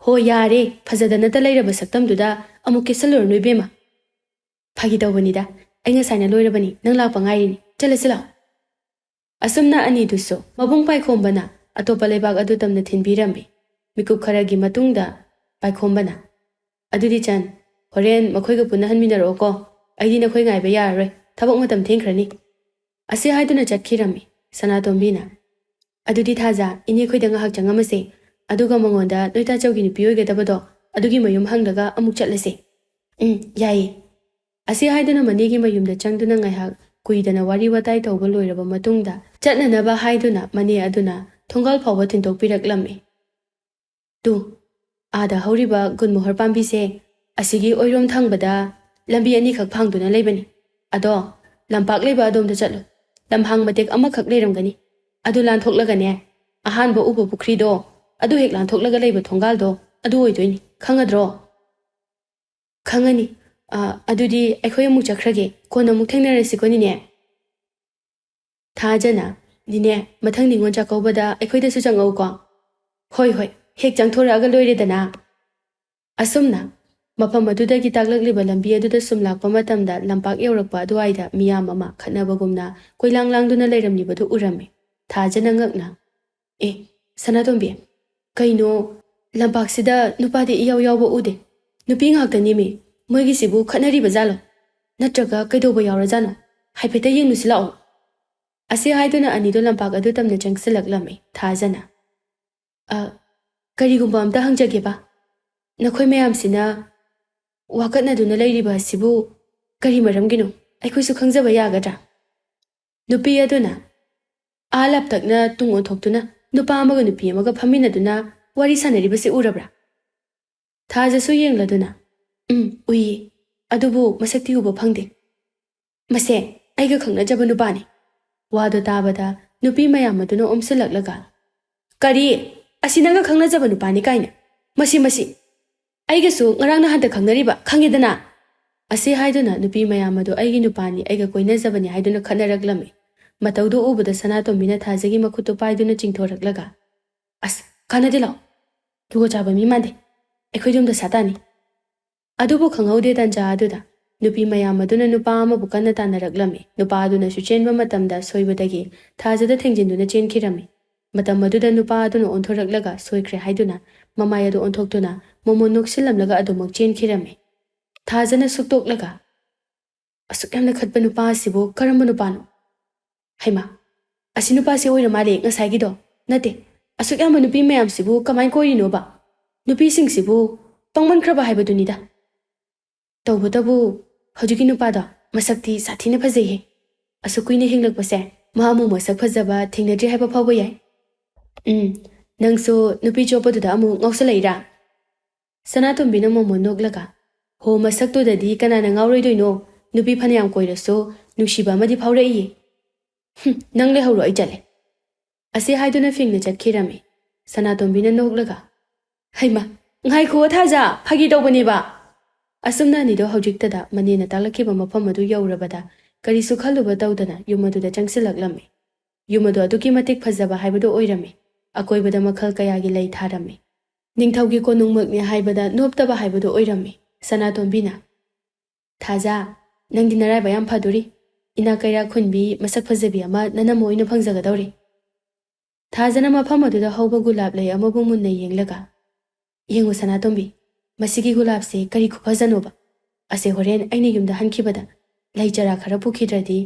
ꯍꯣ ꯌꯥꯔꯦ ꯐꯖꯗꯅꯇ ꯂꯩꯔꯕ ꯁꯛꯇꯝꯗꯨꯗ ꯑꯃꯨꯛ ꯀꯦꯁꯜꯂꯨꯔꯅꯨ ꯏꯕꯦꯝꯃ ꯐꯥꯒꯤ ꯇꯧꯕꯅꯤꯗ ꯑꯩ ꯉꯁꯥꯏꯅ ꯂꯣꯏꯔꯕꯅꯤ ꯅꯪ ꯂꯥꯛꯄ ꯉꯥꯏꯔꯤꯅꯤ ꯆꯠꯂꯁꯤ ꯂꯥꯛꯑꯣ ꯑꯁꯨꯝꯅ ꯑꯅꯤꯗꯨꯁꯨ ꯃꯕꯨꯡ ꯄꯥꯏꯈꯣꯝꯕꯅ ꯑꯇꯣꯞꯄ ꯂꯩꯕꯥꯛ ꯑꯗꯨ ꯇꯝꯅ ꯊꯤꯟꯕꯤꯔꯝꯃꯤ ꯃꯤꯀꯨꯞ ꯈꯔꯒꯤ ꯃꯇꯨꯡꯗ ꯄꯥꯏꯈꯣꯝꯕꯅ ꯑꯗꯨꯗꯤ ꯆꯟ ꯍꯣꯔꯦꯟ ꯃꯈꯣꯏꯒ ꯄꯨꯟꯅ ꯍꯟꯃꯤꯟꯅꯔꯛꯑꯣꯀꯣ ꯑꯩꯗꯤ ꯅꯈꯣꯏ ꯉꯥꯏꯕ ꯌꯥꯔꯔꯣꯏ ꯊꯕꯛ ꯃꯇꯝ ꯊꯦꯡꯈ꯭ꯔꯅꯤ ꯑꯁꯤ ꯍꯥꯏꯗꯨꯅ ꯆꯠꯈꯤꯔꯝꯃꯤ ꯁꯅꯥꯇꯣꯝꯕꯤꯅ ꯑꯗꯨꯗꯤ ꯊꯥꯖ ꯏꯅꯦꯈꯣꯏꯗ ꯉꯥꯏꯍꯥꯛ ꯆꯪꯉꯝꯃꯁꯦ ꯑꯗꯨꯒ ꯃꯉꯣꯟꯗ ꯅꯣꯏ ꯇꯥꯆꯧꯒꯤ ꯅꯨꯄꯤ ꯑꯣꯏꯒꯗꯕꯗꯣ ꯑꯗꯨꯒꯤ ꯃꯌꯨꯝ ꯍꯪꯂꯒ ꯑꯃꯨꯛ ꯆꯠꯂꯁꯦ ꯌꯥꯏꯌꯦ ꯑꯁꯤ ꯍꯥꯏꯗꯨꯅ ꯃꯅꯦꯒꯤ ꯃꯌꯨꯝꯗ ꯆꯪꯗꯨꯅ ꯉꯥꯏꯍꯥꯛ ꯀꯨꯏꯗꯅ ꯋꯥꯔꯤ ꯋꯥꯇꯥꯏ ꯇꯧꯕ ꯂꯣꯏꯔꯕ ꯃꯇꯨꯡꯗ ꯆꯠꯅꯅꯕ ꯍꯥꯏꯗꯨꯅ ꯃꯅꯦ ꯑꯗꯨꯅ ꯊꯣꯡꯒꯥꯜ ꯐꯥꯎꯕ ꯊꯤꯟꯗꯣꯛꯄꯤꯔꯛꯂꯝꯃꯤ ꯇꯨ ꯑꯥꯗ ꯍꯧꯔꯤꯕ ꯒꯨꯟꯃꯣꯍꯣꯔ ꯄꯥꯝꯕꯤꯁꯦ ꯑꯁꯤꯒꯤ ꯑꯣꯏꯔꯣꯝ ꯊꯪꯕꯗ ꯂꯝꯕꯤ ꯑꯅꯤꯈꯛ ꯐꯥꯡꯗꯨꯅ ꯂꯩꯕꯅꯤ ꯑꯗꯣ ꯂꯝꯄꯥꯛ ꯂꯩꯕ ꯑꯗꯣꯝꯗ ꯆꯠꯂꯨ ꯂꯝꯍꯥꯡ ꯃꯇꯦꯛ ꯑꯃꯈꯛ ꯂꯩꯔꯝꯒꯅꯤ ꯑꯗꯨ ꯂꯥꯟꯊꯣꯛꯂꯒꯅꯦ ꯑꯍꯥꯟꯕ ꯎꯕ ꯄꯨꯈ꯭ꯔꯤꯗꯣ ꯑꯗꯨ ꯍꯦꯛ ꯂꯥꯟꯊꯣꯛꯂꯒ ꯂꯩꯕ ꯊꯣꯡꯒꯥꯜꯗꯣ ꯑꯗꯨ ꯑꯣꯏꯗꯣꯏꯅꯤ ꯈꯪꯉꯗ꯭ꯔꯣ ꯈꯪꯉꯅꯤ ꯑꯗꯨꯗꯤ ꯑꯩꯈꯣꯏ ꯑꯃꯨꯛ ꯆꯠꯈ꯭ꯔꯒꯦ ꯀꯣꯟꯅ ꯑꯃꯨꯛ ꯊꯦꯡꯅꯔꯁꯤꯀꯣ ꯅꯤꯅꯦ ꯊꯥꯖꯅ ꯅꯤꯅꯦ ꯃꯊꯪ ꯅꯤꯉꯣꯜ ꯆꯥꯛꯀꯧꯕꯗ ꯑꯩꯈꯣꯏꯗꯁꯨ ꯆꯪꯉꯛꯎꯀꯣ ꯍꯣꯏ ꯍꯣꯏ ꯍꯦꯛ ꯆꯪꯊꯣꯔꯛꯑꯒ ꯂꯣꯏꯔꯦꯗꯅ ꯑꯁꯨꯝꯅ ꯃꯐꯝ ꯑꯗꯨꯗꯒꯤ ꯇꯥꯛꯂꯛꯂꯤꯕ ꯂꯝꯕꯤ ꯑꯗꯨꯗ ꯁꯨꯝ ꯂꯥꯛꯄ ꯃꯇꯝꯗ ꯂꯝꯄꯥꯛ ꯌꯧꯔꯛꯄ ꯑꯗꯨꯋꯥꯏꯗ ꯃꯤꯌꯥꯝ ꯑꯃ ꯈꯠꯅꯕꯒꯨꯝꯅ ꯀꯣꯏꯂꯥꯡ ꯂꯥꯡꯗꯨꯅ ꯂꯩꯔꯝꯂꯤꯕꯗꯨ ꯎꯔꯝꯃꯤ ꯊꯥꯖꯅ ꯉꯛꯅ ꯁꯅꯥꯇꯣꯝꯕꯤ ꯀꯩꯅꯣ ꯂꯝꯄꯥꯛꯁꯤꯗ ꯅꯨꯄꯥꯗꯤ ꯏꯌꯥꯎ ꯌꯥꯎꯕ ꯎꯗꯦ ꯅꯨꯄꯤ ꯉꯥꯛꯇꯅꯤꯃꯤ ꯃꯣꯏꯒꯤꯁꯤꯕꯨ ꯈꯠꯅꯔꯤꯕ ꯖꯥꯠꯂꯣ ꯅꯠꯇ꯭ꯔꯒ ꯀꯩꯗꯧꯕ ꯌꯥꯎꯔꯖꯥꯠꯅꯣ ꯍꯥꯏꯐꯦꯠꯇ ꯌꯦꯡꯂꯨꯁꯤ ꯂꯥꯛꯑꯣ ꯑꯁꯤ ꯍꯥꯏꯗꯨꯅ ꯑꯅꯤꯗꯨ ꯂꯝꯄꯥꯛ ꯑꯗꯨ ꯇꯝꯅ ꯆꯪꯁꯤꯜꯂꯛꯂꯝꯃꯤ ꯊꯥꯖꯅ ꯀꯔꯤꯒꯨꯝꯕ ꯑꯝꯇ ꯍꯪꯖꯒꯦꯕ ꯅꯈꯣꯏ ꯃꯌꯥꯝꯁꯤꯅ ꯋꯥꯀꯠꯅꯗꯨꯅ ꯂꯩꯔꯤꯕ ꯑꯁꯤꯕꯨ ꯀꯔꯤ ꯃꯔꯝꯒꯤꯅꯣ ꯑꯩꯈꯣꯏꯁꯨ ꯈꯪꯖꯕ ꯌꯥꯒꯗ꯭ꯔꯥ ꯅꯨꯄꯤ ꯑꯗꯨꯅ ꯂꯥꯞꯇꯛꯅ ꯇꯨꯡ ꯑꯣꯟꯊꯣꯛꯇꯨꯅ ꯅꯨꯄꯥ ꯑꯃꯒ ꯅꯨꯄꯤ ꯑꯃꯒ ꯐꯝꯃꯤꯟꯅꯗꯨꯅ ꯋꯥꯔꯤ ꯁꯥꯟꯅꯔꯤꯕꯁꯤ ꯎꯔꯕ꯭ꯔꯥ ꯊꯥꯖꯁꯨ ꯌꯦꯡꯂꯗꯨꯅ ꯎꯏꯌꯦ ꯑꯗꯨꯕꯨ ꯃꯁꯛꯇꯤ ꯎꯕ ꯐꯪꯗꯦ ꯃꯁꯦ ꯑꯩꯒ ꯈꯪꯅꯖꯕ ꯅꯨꯄꯥꯅꯤ ꯋꯥꯗꯣ ꯇꯥꯕꯗ ꯅꯨꯄꯤ ꯃꯌꯥꯝ ꯑꯗꯨꯅ ꯑꯣꯝꯁꯤꯜꯂꯛꯂꯒ ꯀꯔꯤ ꯑꯁꯤ ꯅꯪꯒ ꯈꯪꯅꯖꯕ ꯅꯨꯄꯥꯅꯤ ꯀꯥꯏꯅ ꯃꯁꯤ ꯑꯩꯒꯁꯨ ꯉꯔꯥꯡ ꯅꯍꯥꯟꯇ ꯈꯪꯅꯔꯤꯕ ꯈꯪꯉꯦꯗꯅ ꯑꯁꯤ ꯍꯥꯏꯗꯨꯅ ꯅꯨꯄꯤ ꯃꯌꯥꯝ ꯑꯗꯨ ꯑꯩꯒꯤ ꯅꯨꯄꯥꯅꯤ ꯑꯩꯒ ꯀꯣꯏꯅꯖꯕꯅꯤ ꯍꯥꯏꯗꯨꯅ ꯈꯠꯅꯔꯛꯂꯝꯃꯤ ꯃꯇꯧꯗꯨ ꯎꯕꯗ ꯁꯅꯥꯇꯣꯝꯕꯤꯅ ꯊꯥꯖꯒꯤ ꯃꯈꯨꯠꯇꯨ ꯄꯥꯏꯗꯨꯅ ꯆꯤꯡꯊꯣꯔꯛꯂꯒ ꯀꯥꯟꯅꯗꯦ ꯂꯥꯛꯑꯣ ꯖꯨꯒꯣꯠ ꯆꯥꯕ ꯃꯤ ꯃꯥꯟꯗꯦ ꯑꯩꯈꯣꯏ ꯌꯨꯝꯗ ꯁꯥꯇꯥꯅꯤ ꯑꯗꯨꯕꯨ ꯈꯪꯍꯧꯗꯦ ꯇꯟꯖꯥ ꯑꯗꯨꯗ ꯅꯨꯄꯤ ꯃꯌꯥꯝ ꯑꯗꯨꯅ ꯅꯨꯄꯥ ꯑꯃꯕꯨ ꯀꯟꯅ ꯇꯥꯟꯅꯔꯛꯂꯝꯃꯤ ꯅꯨꯄꯥ ꯑꯗꯨꯅꯁꯨ ꯆꯦꯟꯕ ꯃꯇꯝꯗ ꯁꯣꯏꯕꯗꯒꯤ ꯊꯥꯖꯗ ꯊꯦꯡꯖꯤꯟꯗꯨꯅ ꯆꯦꯟꯈꯤꯔꯝꯃꯤ ꯃꯇꯝ ꯑꯗꯨꯗ ꯅꯨꯄꯥ ꯑꯗꯨꯅ ꯑꯣꯟꯊꯣꯔꯛꯂꯒ ꯁꯣꯏꯈ꯭ರೆ ꯍꯥꯏꯗꯨꯅ ꯃꯃꯥꯏ ꯑꯗꯨ ꯑꯣꯟꯊꯣꯛꯇꯨꯅ ꯃꯣꯃꯣꯟ ꯅꯣꯛꯁꯤꯜꯂꯝꯂꯒ ꯑꯗꯨꯃꯛ ꯆꯦꯟꯈꯤꯔꯝꯃꯤ ꯊꯥꯖꯅ ꯁꯨꯛꯇꯣꯛꯂꯒ ꯑꯁꯨꯛ ꯌꯥꯝꯅ ꯈꯠꯄ ꯅꯨꯄꯥ ꯑꯁꯤꯕꯨ ꯀꯔꯝꯕ ꯅꯨꯄꯥꯅꯣ ꯍꯩꯃꯥ ꯑꯁꯤ ꯅꯨꯄꯥꯁꯤ ꯑꯣꯏꯔ ꯃꯥꯜꯂꯦ ꯉꯁꯥꯏꯒꯤꯗꯣ ꯅꯠꯇꯦ ꯑꯁꯨꯛ ꯌꯥꯝꯕ ꯅꯨꯄꯤ ꯃꯌꯥꯝꯁꯤꯕꯨ ꯀꯃꯥꯏꯅ ꯀꯣꯏꯔꯤꯅꯣꯕ ꯅꯨꯄꯤꯁꯤꯡꯁꯤꯕꯨ ꯄꯪꯃꯟꯈ꯭ꯔꯕ ꯍꯥꯏꯕꯗꯨꯅꯤꯗ ꯇꯧꯕꯇꯕꯨ ꯍꯧꯖꯤꯛꯀꯤ ꯅꯨꯄꯥꯗꯣ ꯃꯁꯛꯇꯤ ꯁꯥꯊꯤꯅ ꯐꯖꯩꯍꯦ ꯑꯁꯨꯛ ꯀꯨꯏꯅ ꯍꯤꯡꯂꯛꯄꯁꯦ ꯃꯥ ꯑꯃꯨꯛ ꯃꯁꯛ ꯐꯖꯕ ꯊꯦꯡꯅꯗ꯭ꯔꯤ ꯍꯥꯏꯕ ꯐꯥꯎꯕ ꯌꯥꯏ ꯅꯪꯁꯨ ꯅꯨꯄꯤ ꯆꯣꯞꯄꯗꯨꯗ ꯑꯃꯨꯛ ꯉꯥꯎꯁꯜꯂꯛꯏꯔꯥ ꯁꯅꯥꯇꯣꯝꯕꯤꯅ ꯃꯣꯃꯣꯟ ꯅꯣꯛꯂꯒ ꯍꯣ ꯃꯁꯛꯇꯨꯗꯗꯤ ꯀꯅꯥꯅ ꯉꯥꯎꯔꯣꯏꯗꯣꯏꯅꯣ ꯅꯨꯄꯤ ꯐꯅꯌꯥꯝ ꯀꯣꯏꯔꯁꯨ ꯅꯨꯡꯁꯤꯕ ꯑꯃꯗꯤ ꯐꯥꯎꯔꯛꯏꯌꯦ ꯅꯪ ꯂꯩꯍꯧꯔꯣ ꯑꯩ ꯆꯠꯂꯦ ꯑꯁꯤ ꯍꯥꯏꯗꯨꯅ ꯐꯤꯡꯅ ꯆꯠꯈꯤꯔꯝꯃꯤ ꯁꯅꯥꯇꯣꯝꯕꯤꯅ ꯅꯣꯛꯂꯒ ꯍꯩꯃꯥ ꯉꯥꯏꯈꯣ ꯊꯥꯖ ꯐꯥꯒꯤ ꯇꯧꯕꯅꯦꯕ ꯑꯁꯨꯝꯅ ꯑꯅꯤꯗꯣ ꯍꯧꯖꯤꯛꯇꯗ ꯃꯅꯦꯅ ꯇꯥꯛꯂꯛꯈꯤꯕ ꯃꯐꯝ ꯑꯗꯨ ꯌꯧꯔꯕꯗ ꯀꯔꯤꯁꯨ ꯈꯜꯂꯨꯕ ꯇꯧꯗꯅ ꯌꯨꯝ ꯑꯗꯨꯗ ꯆꯪꯁꯤꯜꯂꯛꯂꯝꯃꯤ ꯌꯨꯝ ꯑꯗꯨ ꯑꯗꯨꯛꯀꯤ ꯃꯇꯤꯛ ꯐꯖꯕ ꯍꯥꯏꯕꯗꯨ ꯑꯣꯏꯔꯝꯃꯤ ꯑꯀꯣꯏꯕꯗ ꯃꯈꯜ ꯀꯌꯥꯒꯤ ꯂꯩ ꯊꯥꯔꯝꯃꯤ ꯅꯤꯡꯊꯧꯒꯤ ꯀꯣꯅꯨꯡꯃꯛꯅꯤ ꯍꯥꯏꯕꯗ ꯅꯣꯞꯇꯕ ꯍꯥꯏꯕꯗꯨ ꯑꯣꯏꯔꯝꯃꯤ ꯁꯅꯥꯇꯣꯝꯕꯤꯅ ꯊꯥꯖ ꯅꯪꯗꯤ ꯅꯔꯥꯏꯕꯛ ꯌꯥꯝ ꯐꯗꯣꯔꯤ ꯏꯅꯥꯛ ꯀꯩꯔꯥꯛ ꯈꯨꯟꯕꯤ ꯃꯁꯛ ꯐꯖꯕꯤ ꯑꯃ ꯅꯅꯝꯃ ꯑꯣꯏꯅ ꯐꯪꯖꯒꯗꯧꯔꯤ ꯊꯥꯖꯅ ꯃꯐꯝ ꯑꯗꯨꯗ ꯍꯧꯕ ꯒꯨꯂꯥꯞ ꯂꯩ ꯑꯃꯕꯨ ꯃꯨꯟꯅ ꯌꯦꯡꯂꯒ ꯌꯦꯡꯉꯨ ꯁꯅꯥꯇꯣꯝꯕꯤ ꯃꯁꯤꯒꯤ ꯒꯨꯂꯥꯞꯁꯦ ꯀꯔꯤ ꯈꯨꯐꯖꯅꯣꯕ ꯑꯁꯦ ꯍꯣꯔꯦꯟ ꯑꯩꯅ ꯌꯨꯝꯗ ꯍꯟꯈꯤꯕꯗ ꯂꯩ ꯆꯔꯥ ꯈꯔ ꯄꯨꯈꯤꯗ꯭ꯔꯗꯤ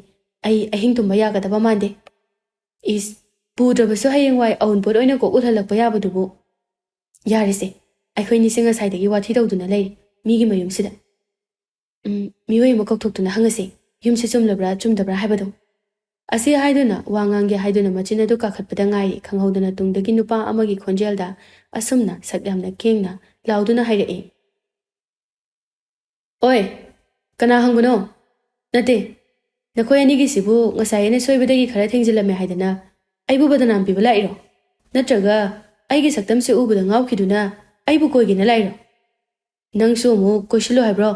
ꯑꯩ ꯑꯍꯤꯡ ꯇꯨꯝꯕ ꯌꯥꯒꯗꯕ ꯃꯥꯟꯗꯦ ꯄꯨꯗ꯭ꯔꯕꯁꯨ ꯍꯌꯦꯡꯋꯥꯏ ꯑꯎꯟꯄꯣꯠ ꯑꯣꯏꯅ ꯀꯣꯛ ꯎꯠꯍꯜꯂꯛꯄ ꯌꯥꯕꯗꯨꯕꯨ ꯌꯥꯔꯤꯁꯦ ꯑꯩꯈꯣꯏꯅꯤꯁꯦ ꯉꯁꯥꯏꯗꯒꯤ ꯋꯥꯊꯤ ꯇꯧꯗꯨꯅ ꯂꯩꯔꯤ ꯃꯤꯒꯤ ꯃꯌꯨꯝꯁꯤꯗ ꯃꯤꯑꯣꯏ ꯑꯃ ꯀꯧꯊꯣꯛꯇꯨꯅ ꯍꯪꯉꯁꯤ ꯌꯨꯝꯁꯤ ꯆꯨꯝꯂꯕ꯭ꯔꯥ ꯆꯨꯝꯗꯕ꯭ꯔꯥ ꯍꯥꯏꯕꯗꯣ ꯑꯁꯤ ꯍꯥꯏꯗꯨꯅ ꯋꯥ ꯉꯥꯡꯒꯦ ꯍꯥꯏꯗꯨꯅ ꯃꯆꯤꯟ ꯑꯗꯨ ꯀꯥꯈꯠꯄꯗ ꯉꯥꯏꯔꯤ ꯈꯪꯍꯧꯗꯅ ꯇꯨꯡꯗꯒꯤ ꯅꯨꯄꯥ ꯑꯃꯒꯤ ꯈꯣꯟꯖꯦꯜꯗ ꯑꯁꯨꯝꯅ ꯁꯛ ꯌꯥꯝꯅ ꯀꯦꯡꯅ ꯂꯥꯎꯗꯨꯅ ꯍꯥꯏꯔꯛꯏ ꯑꯣꯏ ꯀꯅꯥ ꯍꯪꯕꯅꯣ ꯅꯠꯇꯦ Nakhoi anigisibu ngasai na soibadagi khara thengjilame haidana aibu badanam piba lairo natraga aigi saktamse ubada ngawkhiduna aibu koigina lairo nangsu mu koishilo haibro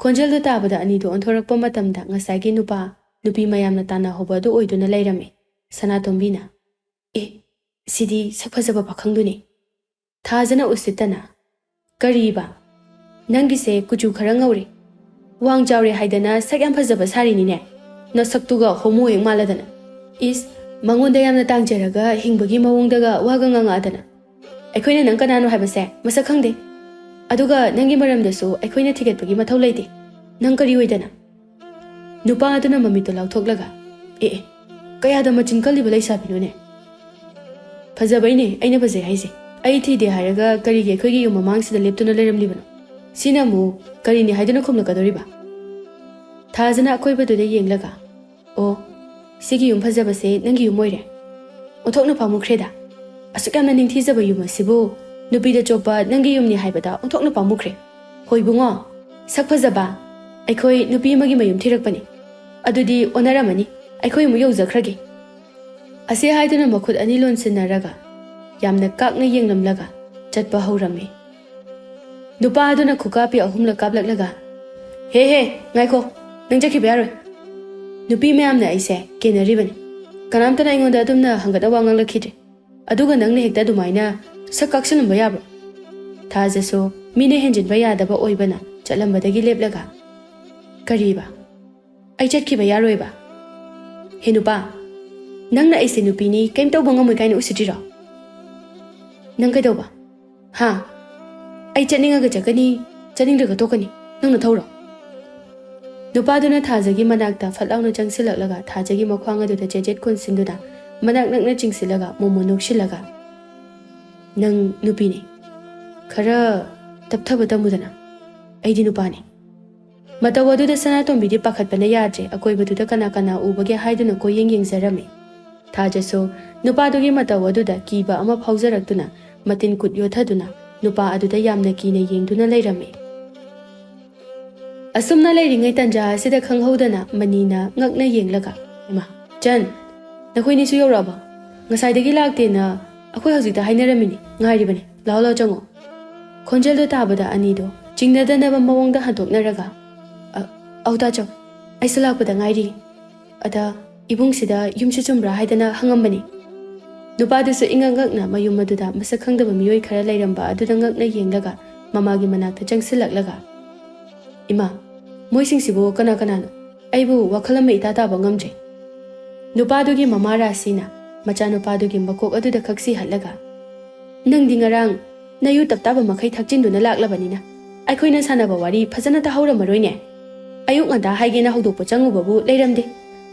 khonjel da tabada ani do onthorakpa matamda ngasai gi nupi mayamna tana hoba do oiduna lairame Sanatombina sidi sakphajaba pakhangduni thajana usitana kariba nangise kuchu khara ngawre wang jawre haidana sakyam phajaba sarini ne nasaktuga homo ek maladana is mangonda yamna tangjaraga hingbagi mawongdaga waga ngangadana aikoina nang kanano haibase masak khangde aduga nangi maramdasu aikoina thigetbagi mathau leite nang kari oidana nupa aduna mamito lauthoklaga kayada machin kalliba leisabinone fajabaine aina faje haise ai thide haraga karige khoigi yum mamangsida leptuna leramlibano sina mu karini haiduna khumlakadoriba thajana akoibaduda yenglaga sigi yum fajabase nangi yum moire onthokna pamukhreda asukamna ningthijaba yum asibu nupida chopa nangi yumni haibada onthokna pamukhre hoibungo sak fajaba aikhoi nupi magi mayum thirakpani adudi onaramani aikhoi mu yaujakhrage ase haiduna makhut ani lon sinaraga yamna kakna yenglamlaga chatpa haurame nupa aduna khukapi ahumla kaplaklaga he ngaikho nang jakhiba yaroi nupi mayamna aise kenaribani kanamtana aingonda adumna hangada wangang lakhide aduga nangna hekta dumaina sakaksanamba yabro thajaso mine henjinba yadaba oibana chatlambadagi leplaga kariba ai chatkiba yaroiba he nupa nangna aise nupini kaim tawba ngamoi kaina usitiro nang kaidoba ha ai chatningaga chakani chaningdaga tokani nangna thawro nupaduna thajagi manakta fatlauna changsilaklaga thajagi makhwang aduda jejet khonsinduna manak nakna chingsilaga momo nokshilaga nang nupini khara tapthaba tamudana aidi nupani mataw aduda Sanatombidi pakhatpana yadre akoibaduda kana ubage haiduna ko yengjarame thajaso nupadugi mataw aduda kiba ama phaujarakduna matin kut yothaduna nupa aduda yamna kina yengduna leirame asumna leiringai tanja asida khanghodana manina ngakna yenglaga ima chan nakhoi su yoraba ngasai dagi lakte na akhoi hojikta hainaramini ngairibani law chango khonjel do tabada anido chingnadana ba mawongda handoknaraga auta chaw aisalakpada ngairi ada ibungsida yumsi chumbra haidana hangambani nupadusu ingangakna mayum maduda masak khangdaba miyoi khara leiramba aduda ngakna yenglaga mamagi manakta changsilaklaga ima moisingsibu kana aibu wakhalama itata bangamje nupadugi mama rasina macha nupadugi makok aduda khaksi halaga nangdi ngarang nayu taptaba makhai thakchinduna laklabanina aikoina sanaba wari phajana ta haura maroine ayuk ngada haigena hawdokpa changubabu leiramde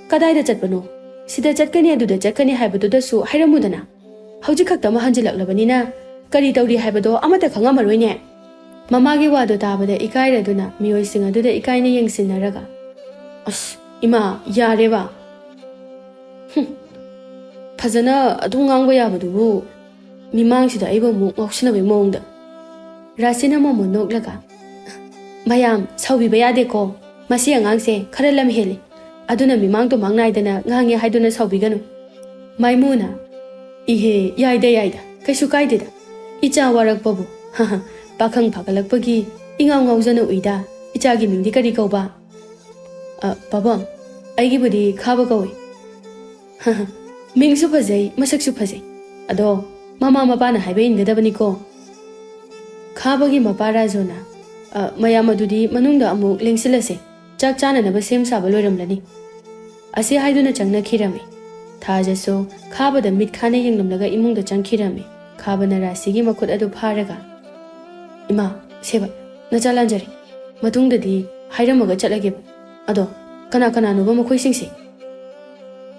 kadaida chatpano sida chatkani aduda chatkani haibaduda su hairamudana hawji khaktama hanjilaklabanina kari tawri haibado amata khangamaroine mamagi wado tabada ikairaduna miyoi sing aduda ikaina yengsinaraga ima yareba phajana adu ngangba yabadubu mimangsida aiba mu ngausinabay mawongda rasina momo noklaga mayam saubiba yadeko masi angangse khara lam heli aduna mimangto mangnaidana ngange haiduna saubiganu maimuna ihe yaida kaisu kaideda icha warakpabu pakhang phagalakpagi ingaw ngawjana uida ichagi mingdi kari kauba babam aigi budi khaba kawi mingsu phajai masaksu phajai ado mama mapana haiba ingadabani ko khabagi mapara zona mayam adudi manungda amuk lengsilase chak chana naba sem saba loiramlani ase haiduna changna khirame thajaso khabada mit khane yenglamlaga imungda changkhirame khabana rasigi makhut adu pharaga ima seba nachalanjari matungdadi hairamaga chatlage ado kana no ba makhoi singsi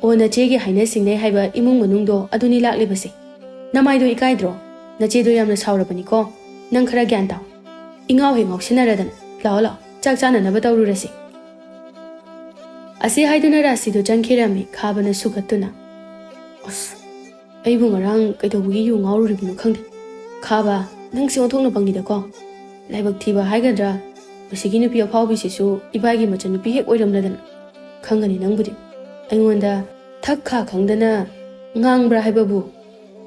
ona chege haina singnai haiba imung manungdo aduni laklibase namaido ikaidro nachedo yamna saurabani ko nang khara gyan taw ingaw he ngausinaradan law chak chana naba tawrurasi ase haiduna rasido changkhirame khabana sugatuna aibu ngarang kaidobugi yu ngawruribino khangde khaba nang singthokna bangida ko laibak thiba haigadra masigi nupi afawbi sisu ibagi macha nupi hek oiramladan ꯈꯪꯒꯅꯤ ꯅꯪꯕꯨꯗꯤ ꯑꯩꯉꯣꯟꯗ ꯊꯛ ꯈꯥ ꯈꯪꯗꯅ ꯉꯥꯡꯕ꯭ꯔꯥ ꯍꯥꯏꯕꯕꯨ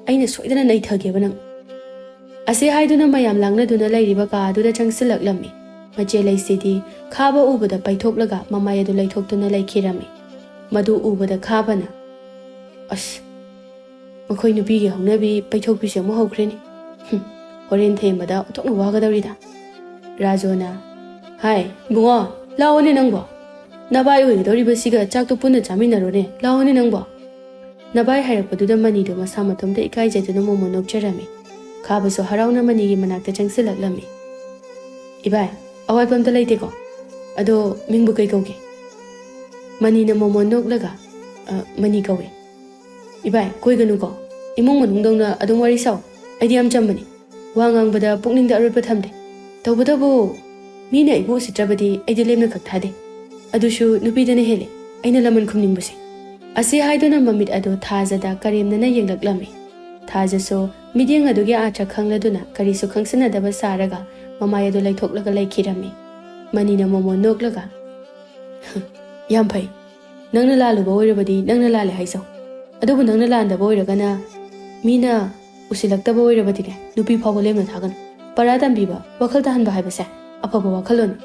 ꯑꯩꯅ ꯁꯣꯏꯗꯅ ꯅꯩꯊꯒꯦꯕ ꯅꯪ ꯑꯁꯤ ꯍꯥꯏꯗꯨꯅ ꯃꯌꯥꯝ ꯂꯥꯡꯅꯗꯨꯅ ꯂꯩꯔꯤꯕ ꯀꯥ ꯑꯗꯨꯗ ꯆꯪꯁꯤꯜꯂꯛꯂꯝꯃꯤ ꯃꯆꯦ ꯂꯩꯁꯤꯗꯤ ꯈꯥꯕ ꯎꯕꯗ ꯄꯩꯊꯣꯛꯂꯒ ꯃꯃꯥꯏ ꯑꯗꯨ ꯂꯩꯊꯣꯛꯇꯨꯅ ꯂꯩꯈꯤꯔꯝꯃꯤ ꯃꯗꯨ ꯎꯕꯗ ꯈꯥꯕꯅ ꯑꯁ ꯃꯈꯣꯏ ꯅꯨꯄꯤꯒꯤ ꯍꯧꯅꯕꯤ ꯄꯩꯊꯣꯛꯄꯤꯁꯨ ꯑꯃꯨꯛ ꯍꯧꯈ꯭ꯔꯦꯅꯤ ꯍꯣꯔꯦꯟ ꯊꯦꯡꯕꯗ ꯑꯣꯟꯊꯣꯛꯅ ꯋꯥꯒꯗꯧꯔꯤꯗ ꯔꯥꯖꯣꯅ ꯍꯥꯏ ꯏꯕꯨꯡꯉꯣ ꯂꯥꯛꯑꯣꯅꯦ ꯅꯪꯕꯣ ꯅꯕꯥꯏ ꯑꯣꯏꯒꯗꯧꯔꯤꯕꯁꯤꯒ ꯆꯥꯛꯇꯣ ꯄꯨꯟꯅ ꯆꯥꯃꯤꯟꯅꯔꯣꯅꯦ ꯂꯥꯛꯑꯣꯅꯦ ꯅꯪꯕꯣ ꯅꯕꯥꯏ ꯍꯥꯏꯔꯛꯄꯗꯨꯗ ꯃꯅꯤꯗꯣ ꯃꯁꯥ ꯃꯇꯣꯝꯇ ꯏꯀꯥꯏꯖꯗꯨꯅ ꯃꯣꯃꯣꯟ ꯅꯣꯛꯆꯔꯝꯃꯤ ꯈꯥꯕꯁꯨ ꯍꯔꯥꯎꯅ ꯃꯅꯤꯒꯤ ꯃꯅꯥꯛꯇ ꯆꯪꯁꯤꯜꯂꯛꯂꯝꯃꯤ ꯏꯕꯥꯏ ꯑꯋꯥꯠꯄ ꯑꯝꯇ ꯂꯩꯇꯦꯀꯣ ꯑꯗꯣ ꯃꯤꯡꯕꯨ ꯀꯩ ꯀꯧꯒꯦ ꯃꯅꯤꯅ ꯃꯣꯃꯣꯟ ꯅꯣꯛꯂꯒ ꯃꯅꯤ ꯀꯧꯏ 이발 고이ಗꯅꯨꯀꯣ 이몽 ꯃꯅꯨꯡꯗꯧꯅ ꯑꯗꯨꯝ ꯋꯥꯔꯤ ꯁꯥꯎ ꯑꯩꯗꯤ ꯌꯥꯝ ꯆꯝꯕꯅꯤ ꯋꯥ ꯉꯥꯡꯕꯗ ꯄꯨꯛꯅꯤꯡꯗ ꯑꯔꯨꯠꯄ ꯊꯝꯗꯦ ꯇꯧꯕꯇꯕꯨ ꯃꯤꯅ ꯑꯩꯕꯨ ꯎꯁꯤꯠꯇ꯭ꯔꯕꯗꯤ ꯑꯩꯗꯤ ꯂꯦꯝꯅ ꯈꯛ ꯊꯥꯗꯦ ꯑꯗꯨꯁꯨ ꯅꯨꯄꯤꯗꯅ ꯍꯦꯜꯂꯦ ꯑꯩꯅ ꯂꯃꯟ ꯈꯨꯝꯅꯤꯡꯕꯁꯦ ꯑꯁꯤ ꯍꯥꯏꯗꯨꯅ ꯃꯃꯤꯠ ꯑꯗꯨ ꯊꯥꯖꯗ ꯀꯔꯦꯝꯅꯅ ꯌꯦꯡꯂꯛꯂꯝꯃꯤ ꯊꯥꯖꯁꯨ ꯃꯤꯠꯌꯦꯡ ꯑꯗꯨꯒꯤ ꯑꯥꯔꯊ ꯈꯪꯂꯗꯨꯅ ꯀꯔꯤꯁꯨ ꯈꯪꯁꯤꯟꯅꯗꯕ ꯁꯥꯔꯒ ꯃꯃꯥꯏ ꯑꯗꯨ ꯂꯩꯊꯣꯛꯂꯒ ꯂꯩꯈꯤꯔꯝꯃꯤ ꯃꯅꯤꯅ ꯃꯣꯃꯣꯟ ꯅꯣꯛꯂꯒ ꯌꯥꯝ ꯐꯩ ꯅꯪꯅ ꯂꯥꯜꯂꯨꯕ ꯑꯣꯏꯔꯕꯗꯤ ꯅꯪꯅ ꯂꯥꯜꯂꯦ ꯍꯥꯏꯖꯧ ꯑꯗꯨꯕꯨ ꯅꯪꯅ ꯂꯥꯟꯗꯕ ꯑꯣꯏꯔꯒꯅ ꯃꯤꯅ ꯎꯁꯤꯜꯂꯛꯇꯕ ꯑꯣꯏꯔꯕꯗꯤꯅꯦ ꯅꯨꯄꯤ ꯐꯥꯎꯕ ꯂꯦꯝꯅ ꯊꯥꯒꯅꯨ ꯄꯔꯥ ꯇꯝꯕꯤꯕ ꯋꯥꯈꯜ ꯇꯥꯍꯟꯕ ꯍꯥꯏꯕꯁꯦ ꯑꯐꯕ ꯋꯥꯈꯜꯂꯣꯟꯅꯤ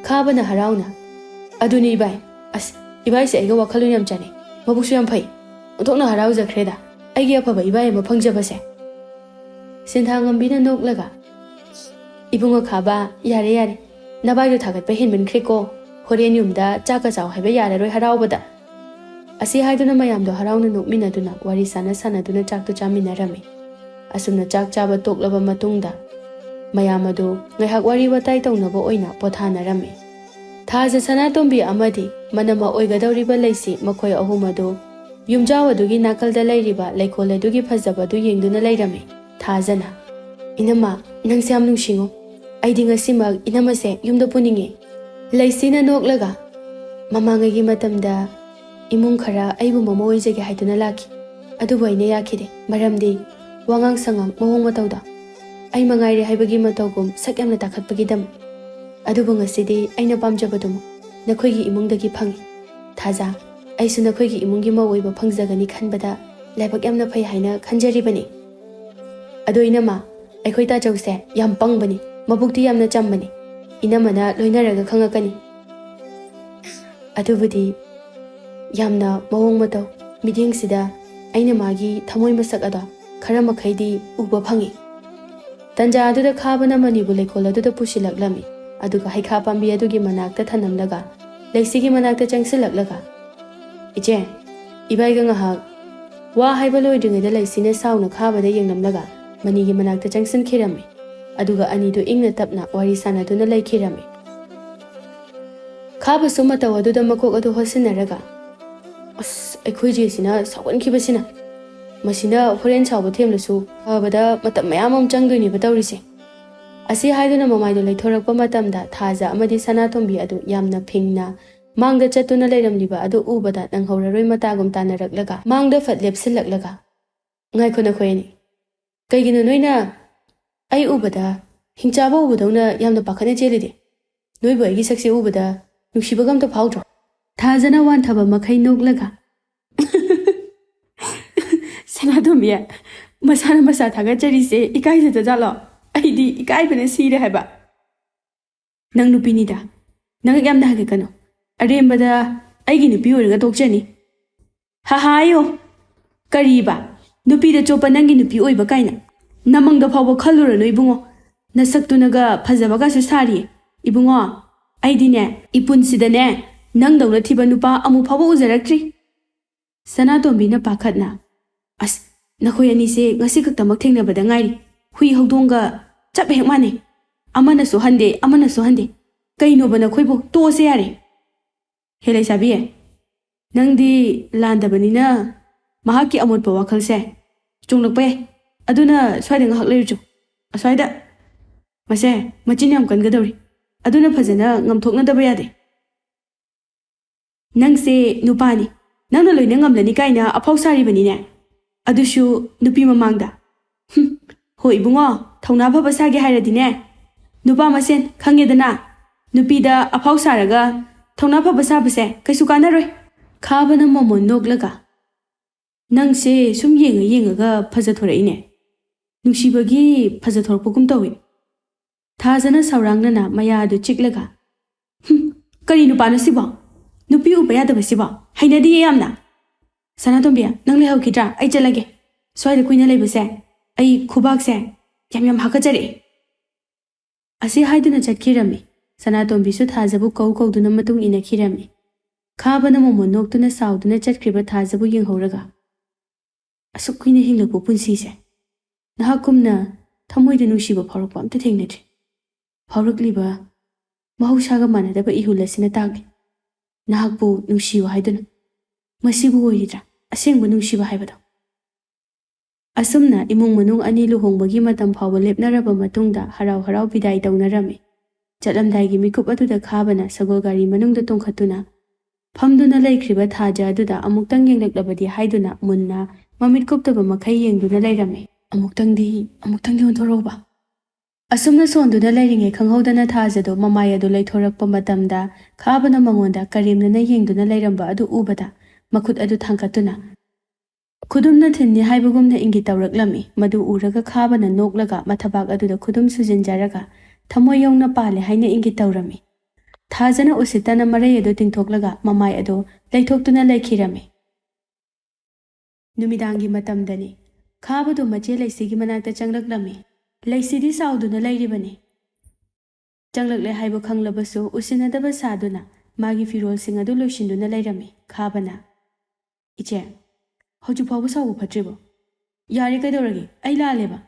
ꯈꯥꯕꯅ ꯍꯔꯥꯎꯅ ꯑꯗꯨꯅꯤ 이발 ꯑꯁ 이발ꯁꯦ ꯑꯩꯒ ꯋꯥꯈꯜꯂꯣꯟ ꯌꯥꯝ ꯆꯥꯟꯅꯩ ꯃꯕꯨꯛꯁꯨ ꯌꯥꯝ ꯐꯩ ꯑꯣꯟꯊꯣꯛꯅ ꯍꯔꯥꯎꯖꯈ꯭ꯔꯦꯗ ꯑꯩꯒꯤ ꯑꯐꯕ 이발 ꯑꯃ ꯐꯪꯖꯕꯁꯦ ꯁꯤꯟꯊꯥꯉꯝꯕꯤꯅ ꯅꯣꯛꯂꯒ 이bungo खाबा यारे यारे नबाइदो थागतपा हेनमनख्रेको होरेन युमदा चाका चाव हाइबा याररोय हराउबदा असी हाइदुना मयामदो हराउना नोकमिनदुना वारी साना सानादुना चाकतो चामिनरमे असुमना चाक चाबा तोकलबा मतुंगदा मयाम अदु ngaihak wari watai taunaba oina pothanarame thaja sanatombi amadi manama oigadawriba leisi makhoi ahum adu yumjaw adugi nakalda leiriba leikol adugi phajaba du yengduna leirame thajana inama nangse am nungsingo aidi ngasimag inamase yumda puninge leisina noklaga mamangagi matamda imung khara aibu mama oijage haiduna laki adubu aina yakhide maramdi wangang sangang mawong matawda ai mangaire haibagi matawgum sakyamna takhatpagi dam adubu ngasidi aina pamjabadum nakhoigi imungdagi phangi thaja aisu nakhoigi imungi mawoiba phangjagani khanbada laibak yamna phai haina khanjaribani adu inama aikhoi ta chause yam pangbani mabukti yamna chambani inamana loinaraga khangakani adubudi yamna mawong mataw miding sida aina magi thamoi masak ada khara makhaidi uba phangi tanja aduda khabana manibu lekhol aduda pusilaklami aduga haikha pambi adugi manakta thanamlaga leisigi manakta changsilaklaga ije ibaiga ngahak wa haiba loidringeda leisina sauna khabada yengnamlaga manigi manakta changsin khirami aduga anidu ingna tapna wari sanaduna laikhirami khaba suma taw aduda makok adu hosinaraga as aikhoi jesina sawankhibasina masina horen chawba themlasu habada matam mayamam changdoini batawrise asi haiduna mamaidu leithorakpa matamda thaja amadi sanatombi adu yamna phingna mangda chatuna leiramliba adu ubada nanghoraroi matagum tanaraklaga mangda fat lepsilaklaga ngaikhona khoini kaigino noina ai ubada hingchaba ubadawna yamna pakhane chelide noibu aigi sakse ubada nuksibagam ta phawdro thajana wan thaba makhai noklaga sanatombi masana masa thaga charise ikai jata jalo aidi ikai bene sire haiba nang nupini da nang yamna hage kano arembada aigi nupi oraga tokchani ha ha yo kariba nupi da chopa nangi nupi oiba kaina namangda phawba khallura no ibungo nasaktunaga phajabaga su sari ibungo aidine ipunsidane nangdawna thiba nupa amu phawba uzaraktri sanatombi na pakhatna as nakhoi ani se ngasi khaktamak thengnabada ngairi hui hawdonga chap hek mane amana su hande kaino bana khoibo to se yare helai sabiye nangdi landabanina mahaki amotpa wakhal se chunglakpe aduna swaida ngahak leirju aswaida mase machin yam kangadawri aduna phajana ngamthoknadaba yade nangse nupani nangna loina ngamlani kaina aphau sari banine adushu nupi mamangda hoi bungo thongna phaba sage hairadine nupa masen khangedana nupida aphau saraga ꯊꯧꯅꯥ ꯐꯕ ꯁꯥꯕꯁꯦ ꯀꯩꯁꯨ ꯀꯥꯟꯅꯔꯣꯏ꯫ ꯈꯥꯕꯅ ꯃꯃꯣꯟ ꯅꯣꯛꯂꯒ ꯅꯪꯁꯦ ꯁꯨꯝ ꯌꯦꯡꯉꯒ ꯐꯖꯊꯣꯔꯛꯏꯅꯦ꯫ ꯅꯨꯡꯁꯤꯕꯒꯤ ꯐꯖꯊꯣꯔꯛꯄꯒꯨꯝ ꯇꯧꯏ꯫ ꯊꯥꯖꯅ ꯁꯧꯔꯥꯡꯅꯅ ꯃꯌꯥ ꯑꯗꯨ ꯆꯤꯛꯂꯒ ꯀꯔꯤ ꯅꯨꯄꯥꯅꯣ ꯁꯤꯕꯣ? ꯅꯨꯄꯤ ꯎꯕ ꯌꯥꯗꯕꯁꯤꯕꯣ? ꯍꯩꯅꯗꯤꯌꯦ ꯌꯥꯝꯅ꯫ ꯁꯅꯥꯇꯣꯝꯕꯤ ꯅꯪ ꯂꯩꯍꯧꯈꯤꯗ꯭ꯔꯥ? ꯑꯩ ꯆꯠꯂꯒꯦ꯫ ꯁ꯭ꯋꯥꯏꯗ ꯀꯨꯏꯅ ꯂꯩꯕꯁꯦ ꯑꯩ ꯈꯨꯕꯥꯛꯁꯦ ꯌꯥꯝ ꯍꯥꯀꯠꯆꯔꯛꯑꯦ꯫ ꯑꯁꯤ ꯍꯥꯏꯗꯨꯅ ꯆꯠꯈꯤꯔꯝꯃꯤ꯫ ꯁꯅꯥꯇꯣꯝꯕꯤꯁꯨ ꯊꯥꯖꯕꯨ ꯀꯧꯗꯨꯅ ꯃꯇꯨꯡ ꯏꯟꯅꯈꯤꯔꯝꯃꯤ꯫ ꯈꯥꯕꯅ ꯃꯃꯣꯟ ꯅꯣꯛꯇꯨꯅ ꯁꯥꯎꯗꯨꯅ ꯆꯠꯈ꯭ꯔꯤꯕ ꯊꯥꯖꯕꯨ ꯌꯦꯡꯍꯧꯔꯒ ꯑꯁꯨꯛ ꯀꯨꯏꯅ ꯍꯤꯡꯂꯛꯄ ꯄꯨꯟꯁꯤꯁꯦ ꯅꯍꯥꯛꯀꯨꯝꯅ ꯊꯃꯣꯏꯗ ꯅꯨꯡꯁꯤꯕ ꯐꯥꯎꯔꯛꯄ ꯑꯝꯇ ꯊꯦꯡꯅꯗ꯭ꯔꯤ꯫ ꯐꯥꯎꯔꯛꯂꯤꯕ ꯃꯍꯧꯁꯥꯒ ꯃꯥꯟꯅꯗꯕ ꯏꯍꯨꯜ ꯑꯁꯤꯅ ꯇꯥꯛꯂꯤ ꯅꯍꯥꯛꯄꯨ ꯅꯨꯡꯁꯤꯌꯨ ꯍꯥꯏꯗꯨꯅ꯫ ꯃꯁꯤꯕꯨ ꯑꯣꯏꯔꯤꯗ꯭ꯔꯥ ꯑꯁꯦꯡꯕ ꯅꯨꯡꯁꯤꯕ ꯍꯥꯏꯕꯗꯣ? ꯑꯁꯨꯝꯅ ꯏꯃꯨꯡ ꯃꯅꯨꯡ ꯑꯅꯤ ꯂꯨꯍꯣꯡꯕꯒꯤ ꯃꯇꯝ ꯐꯥꯎꯕ ꯂꯦꯞꯅꯔꯕ ꯃꯇꯨꯡꯗ ꯍꯔꯥꯎ ꯕꯤꯗꯥꯏ ꯇꯧꯅꯔꯝꯃꯤ꯫ ꯆꯠꯂꯝꯗꯥꯏꯒꯤ ꯃꯤꯀꯨꯞ ꯑꯗꯨꯗ ꯈꯥꯕꯅ ꯁꯒꯣꯜ ꯒꯥꯔꯤ ꯃꯅꯨꯡꯗ ꯇꯣꯡꯈꯠꯇꯨꯅ ꯐꯝꯗꯨꯅ ꯂꯩꯈ꯭ꯔꯤꯕ ꯊꯥꯖ ꯑꯗꯨꯗ ꯑꯃꯨꯛꯇꯪ ꯌꯦꯡꯂꯛꯂꯕꯗꯤ ꯍꯥꯏꯗꯨꯅ ꯃꯨꯟꯅ ꯃꯃꯤꯠ ꯀꯨꯞꯇꯕ ꯃꯈꯩ ꯌꯦꯡꯗꯨꯅ ꯂꯩꯔꯝꯃꯤ꯫ ꯑꯃꯨꯛꯇꯪꯗꯤ ꯑꯣꯟꯊꯣꯔꯛꯎꯕ꯫ ꯑꯁꯨꯝꯅ ꯁꯣꯟꯗꯨꯅ ꯂꯩꯔꯤꯉꯩ ꯈꯪꯍꯧꯗꯅ ꯊꯥꯖꯗꯣ ꯃꯃꯥꯏ ꯑꯗꯨ ꯂꯩꯊꯣꯔꯛꯄ ꯃꯇꯝꯗ ꯈꯥꯕꯅ ꯃꯉꯣꯟꯗ ꯀꯔꯦꯝꯅꯅ ꯌꯦꯡꯗꯨꯅ ꯂꯩꯔꯝꯕ ꯑꯗꯨ ꯎꯕꯗ ꯃꯈꯨꯠ ꯑꯗꯨ ꯊꯥꯡꯒꯠꯇꯨꯅ ꯈꯨꯗꯨꯝꯅ ꯊꯤꯟꯅꯤ ꯍꯥꯏꯕꯒꯨꯝꯅ ꯏꯪꯒꯤꯠ ꯇꯧꯔꯛꯂꯝꯃꯤ꯫ ꯃꯗꯨ ꯎꯔꯒ ꯈꯥꯕꯅ ꯅꯣꯛꯂꯒ ꯃꯊꯕꯥꯛ ꯑꯗꯨꯗ ꯈꯨꯗꯨꯝ ꯁꯨꯖꯤꯟꯖꯔꯒ ꯊꯃꯣꯏ ꯌꯧꯅ ꯄꯥꯜꯂꯦ ꯍꯥꯏꯅ ꯏꯪꯒꯤꯠ ꯇꯧꯔꯝꯃꯤ꯫ ꯊꯥꯖꯅ ꯎꯁꯤꯠꯇꯅ ꯃꯔꯩ ꯑꯗꯨ ꯇꯤꯡꯊꯣꯛꯂꯒ ꯃꯃꯥꯏ ꯑꯗꯨ ꯂꯩꯊꯣꯛꯇꯨꯅ ꯂꯩꯈꯤꯔꯝꯃꯤ꯫ ꯅꯨꯃꯤꯗꯥꯡꯒꯤ ꯃꯇꯝꯗꯅꯤ꯫ ꯈꯥꯕꯗꯨ ꯃꯆꯦ ꯂꯩꯁꯤꯒꯤ ꯃꯅꯥꯛꯇ ꯆꯪꯂꯛꯂꯝꯃꯤ꯫ ꯂꯩꯁꯤꯗꯤ ꯁꯥꯎꯗꯨꯅ ꯂꯩꯔꯤꯕꯅꯤ꯫ ꯆꯪꯂꯛꯂꯦ ꯍꯥꯏꯕ ꯈꯪꯂꯕꯁꯨ ꯎꯁꯤꯟꯅꯗꯕ ꯁꯥꯗꯨꯅ ꯃꯥꯒꯤ ꯐꯤꯔꯣꯜꯁꯤꯡ ꯑꯗꯨ ꯂꯣꯏꯁꯤꯟꯗꯨꯅ ꯂꯩꯔꯝꯃꯤ꯫ ꯈꯥꯕꯅ ꯏꯆꯦ ꯍꯧꯖꯤꯛ ꯐꯥꯎꯕ ꯁꯥꯎꯕ ꯐꯠꯇ꯭ꯔꯤꯕꯣ? ꯌꯥꯔꯦ ꯀꯩꯗꯧꯔꯒꯦ? ꯑꯩ ꯂꯥꯜꯂꯦꯕ꯫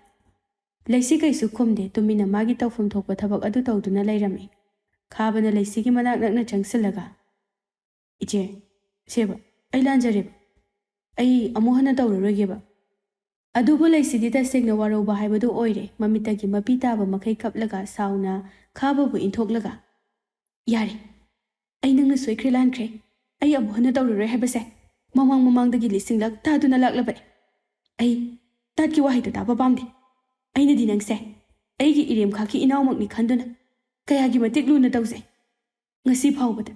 ꯂꯩꯁꯤ ꯀꯩꯁꯨ ꯈꯨꯝꯗꯦ, ꯇꯨꯃꯤꯟꯅ ꯃꯥꯒꯤ ꯇꯧꯐꯝ ꯊꯣꯛꯄ ꯊꯕꯛ ꯑꯗꯨ ꯇꯧꯗꯨꯅ ꯂꯩꯔꯝꯃꯤ꯫ ꯈꯥꯕꯅ ꯂꯩꯁꯤꯒꯤ ꯃꯅꯥꯛ ꯅꯛꯅ ꯆꯪꯁꯤꯜꯂꯒ ꯏꯆꯦ ꯁꯦꯕ ꯑꯩ ꯂꯥꯟꯖꯔꯦꯕ꯫ ꯑꯩ ꯑꯃꯨꯛ ꯍꯟꯅ ꯇꯧꯔꯔꯣꯏꯒꯦꯕ꯫ ꯑꯗꯨꯕꯨ ꯂꯩꯁꯤꯗꯤ ꯇꯁꯦꯡꯅ ꯋꯥꯔꯧꯕ ꯍꯥꯏꯕꯗꯨ ꯑꯣꯏꯔꯦ꯫ ꯃꯃꯤꯠꯇꯒꯤ ꯃꯄꯤ ꯇꯥꯕ ꯃꯈꯩ ꯀꯞꯂꯒ ꯁꯥꯎꯅ ꯈꯥꯕꯕꯨ ꯏꯟꯊꯣꯛꯂꯒ ꯌꯥꯔꯦ ꯑꯩ ꯅꯪꯅ ꯁꯣꯏꯈ꯭ꯔꯦ ꯂꯥꯟꯈ꯭ꯔꯦ꯫ ꯑꯩ ꯑꯃꯨꯛ ꯍꯟꯅ ꯇꯧꯔꯔꯣꯏ ꯍꯥꯏꯕꯁꯦ ꯃꯃꯥꯡꯗꯒꯤ ꯂꯤꯁꯤꯡꯂꯛ ꯇꯥꯗꯨꯅ ꯂꯥꯛꯂꯕꯅꯤ꯫ ꯑꯩ ꯇꯥꯠꯀꯤ ꯋꯥꯍꯩꯗꯣ ꯇꯥꯕ ꯄꯥꯝꯗꯦ꯫ ꯑꯩꯅꯗꯤ ꯅꯪꯁꯦ ꯑꯩꯒꯤ ꯏꯔꯦꯝꯈꯥꯛꯀꯤ ꯏꯅꯥꯎꯃꯛꯅꯤ ꯈꯟꯗꯨꯅ ꯀꯌꯥꯒꯤ ꯃꯇꯤꯛ ꯂꯨꯅ ꯇꯧꯖꯩ꯫ ꯉꯁꯤ ꯐꯥꯎꯕꯗ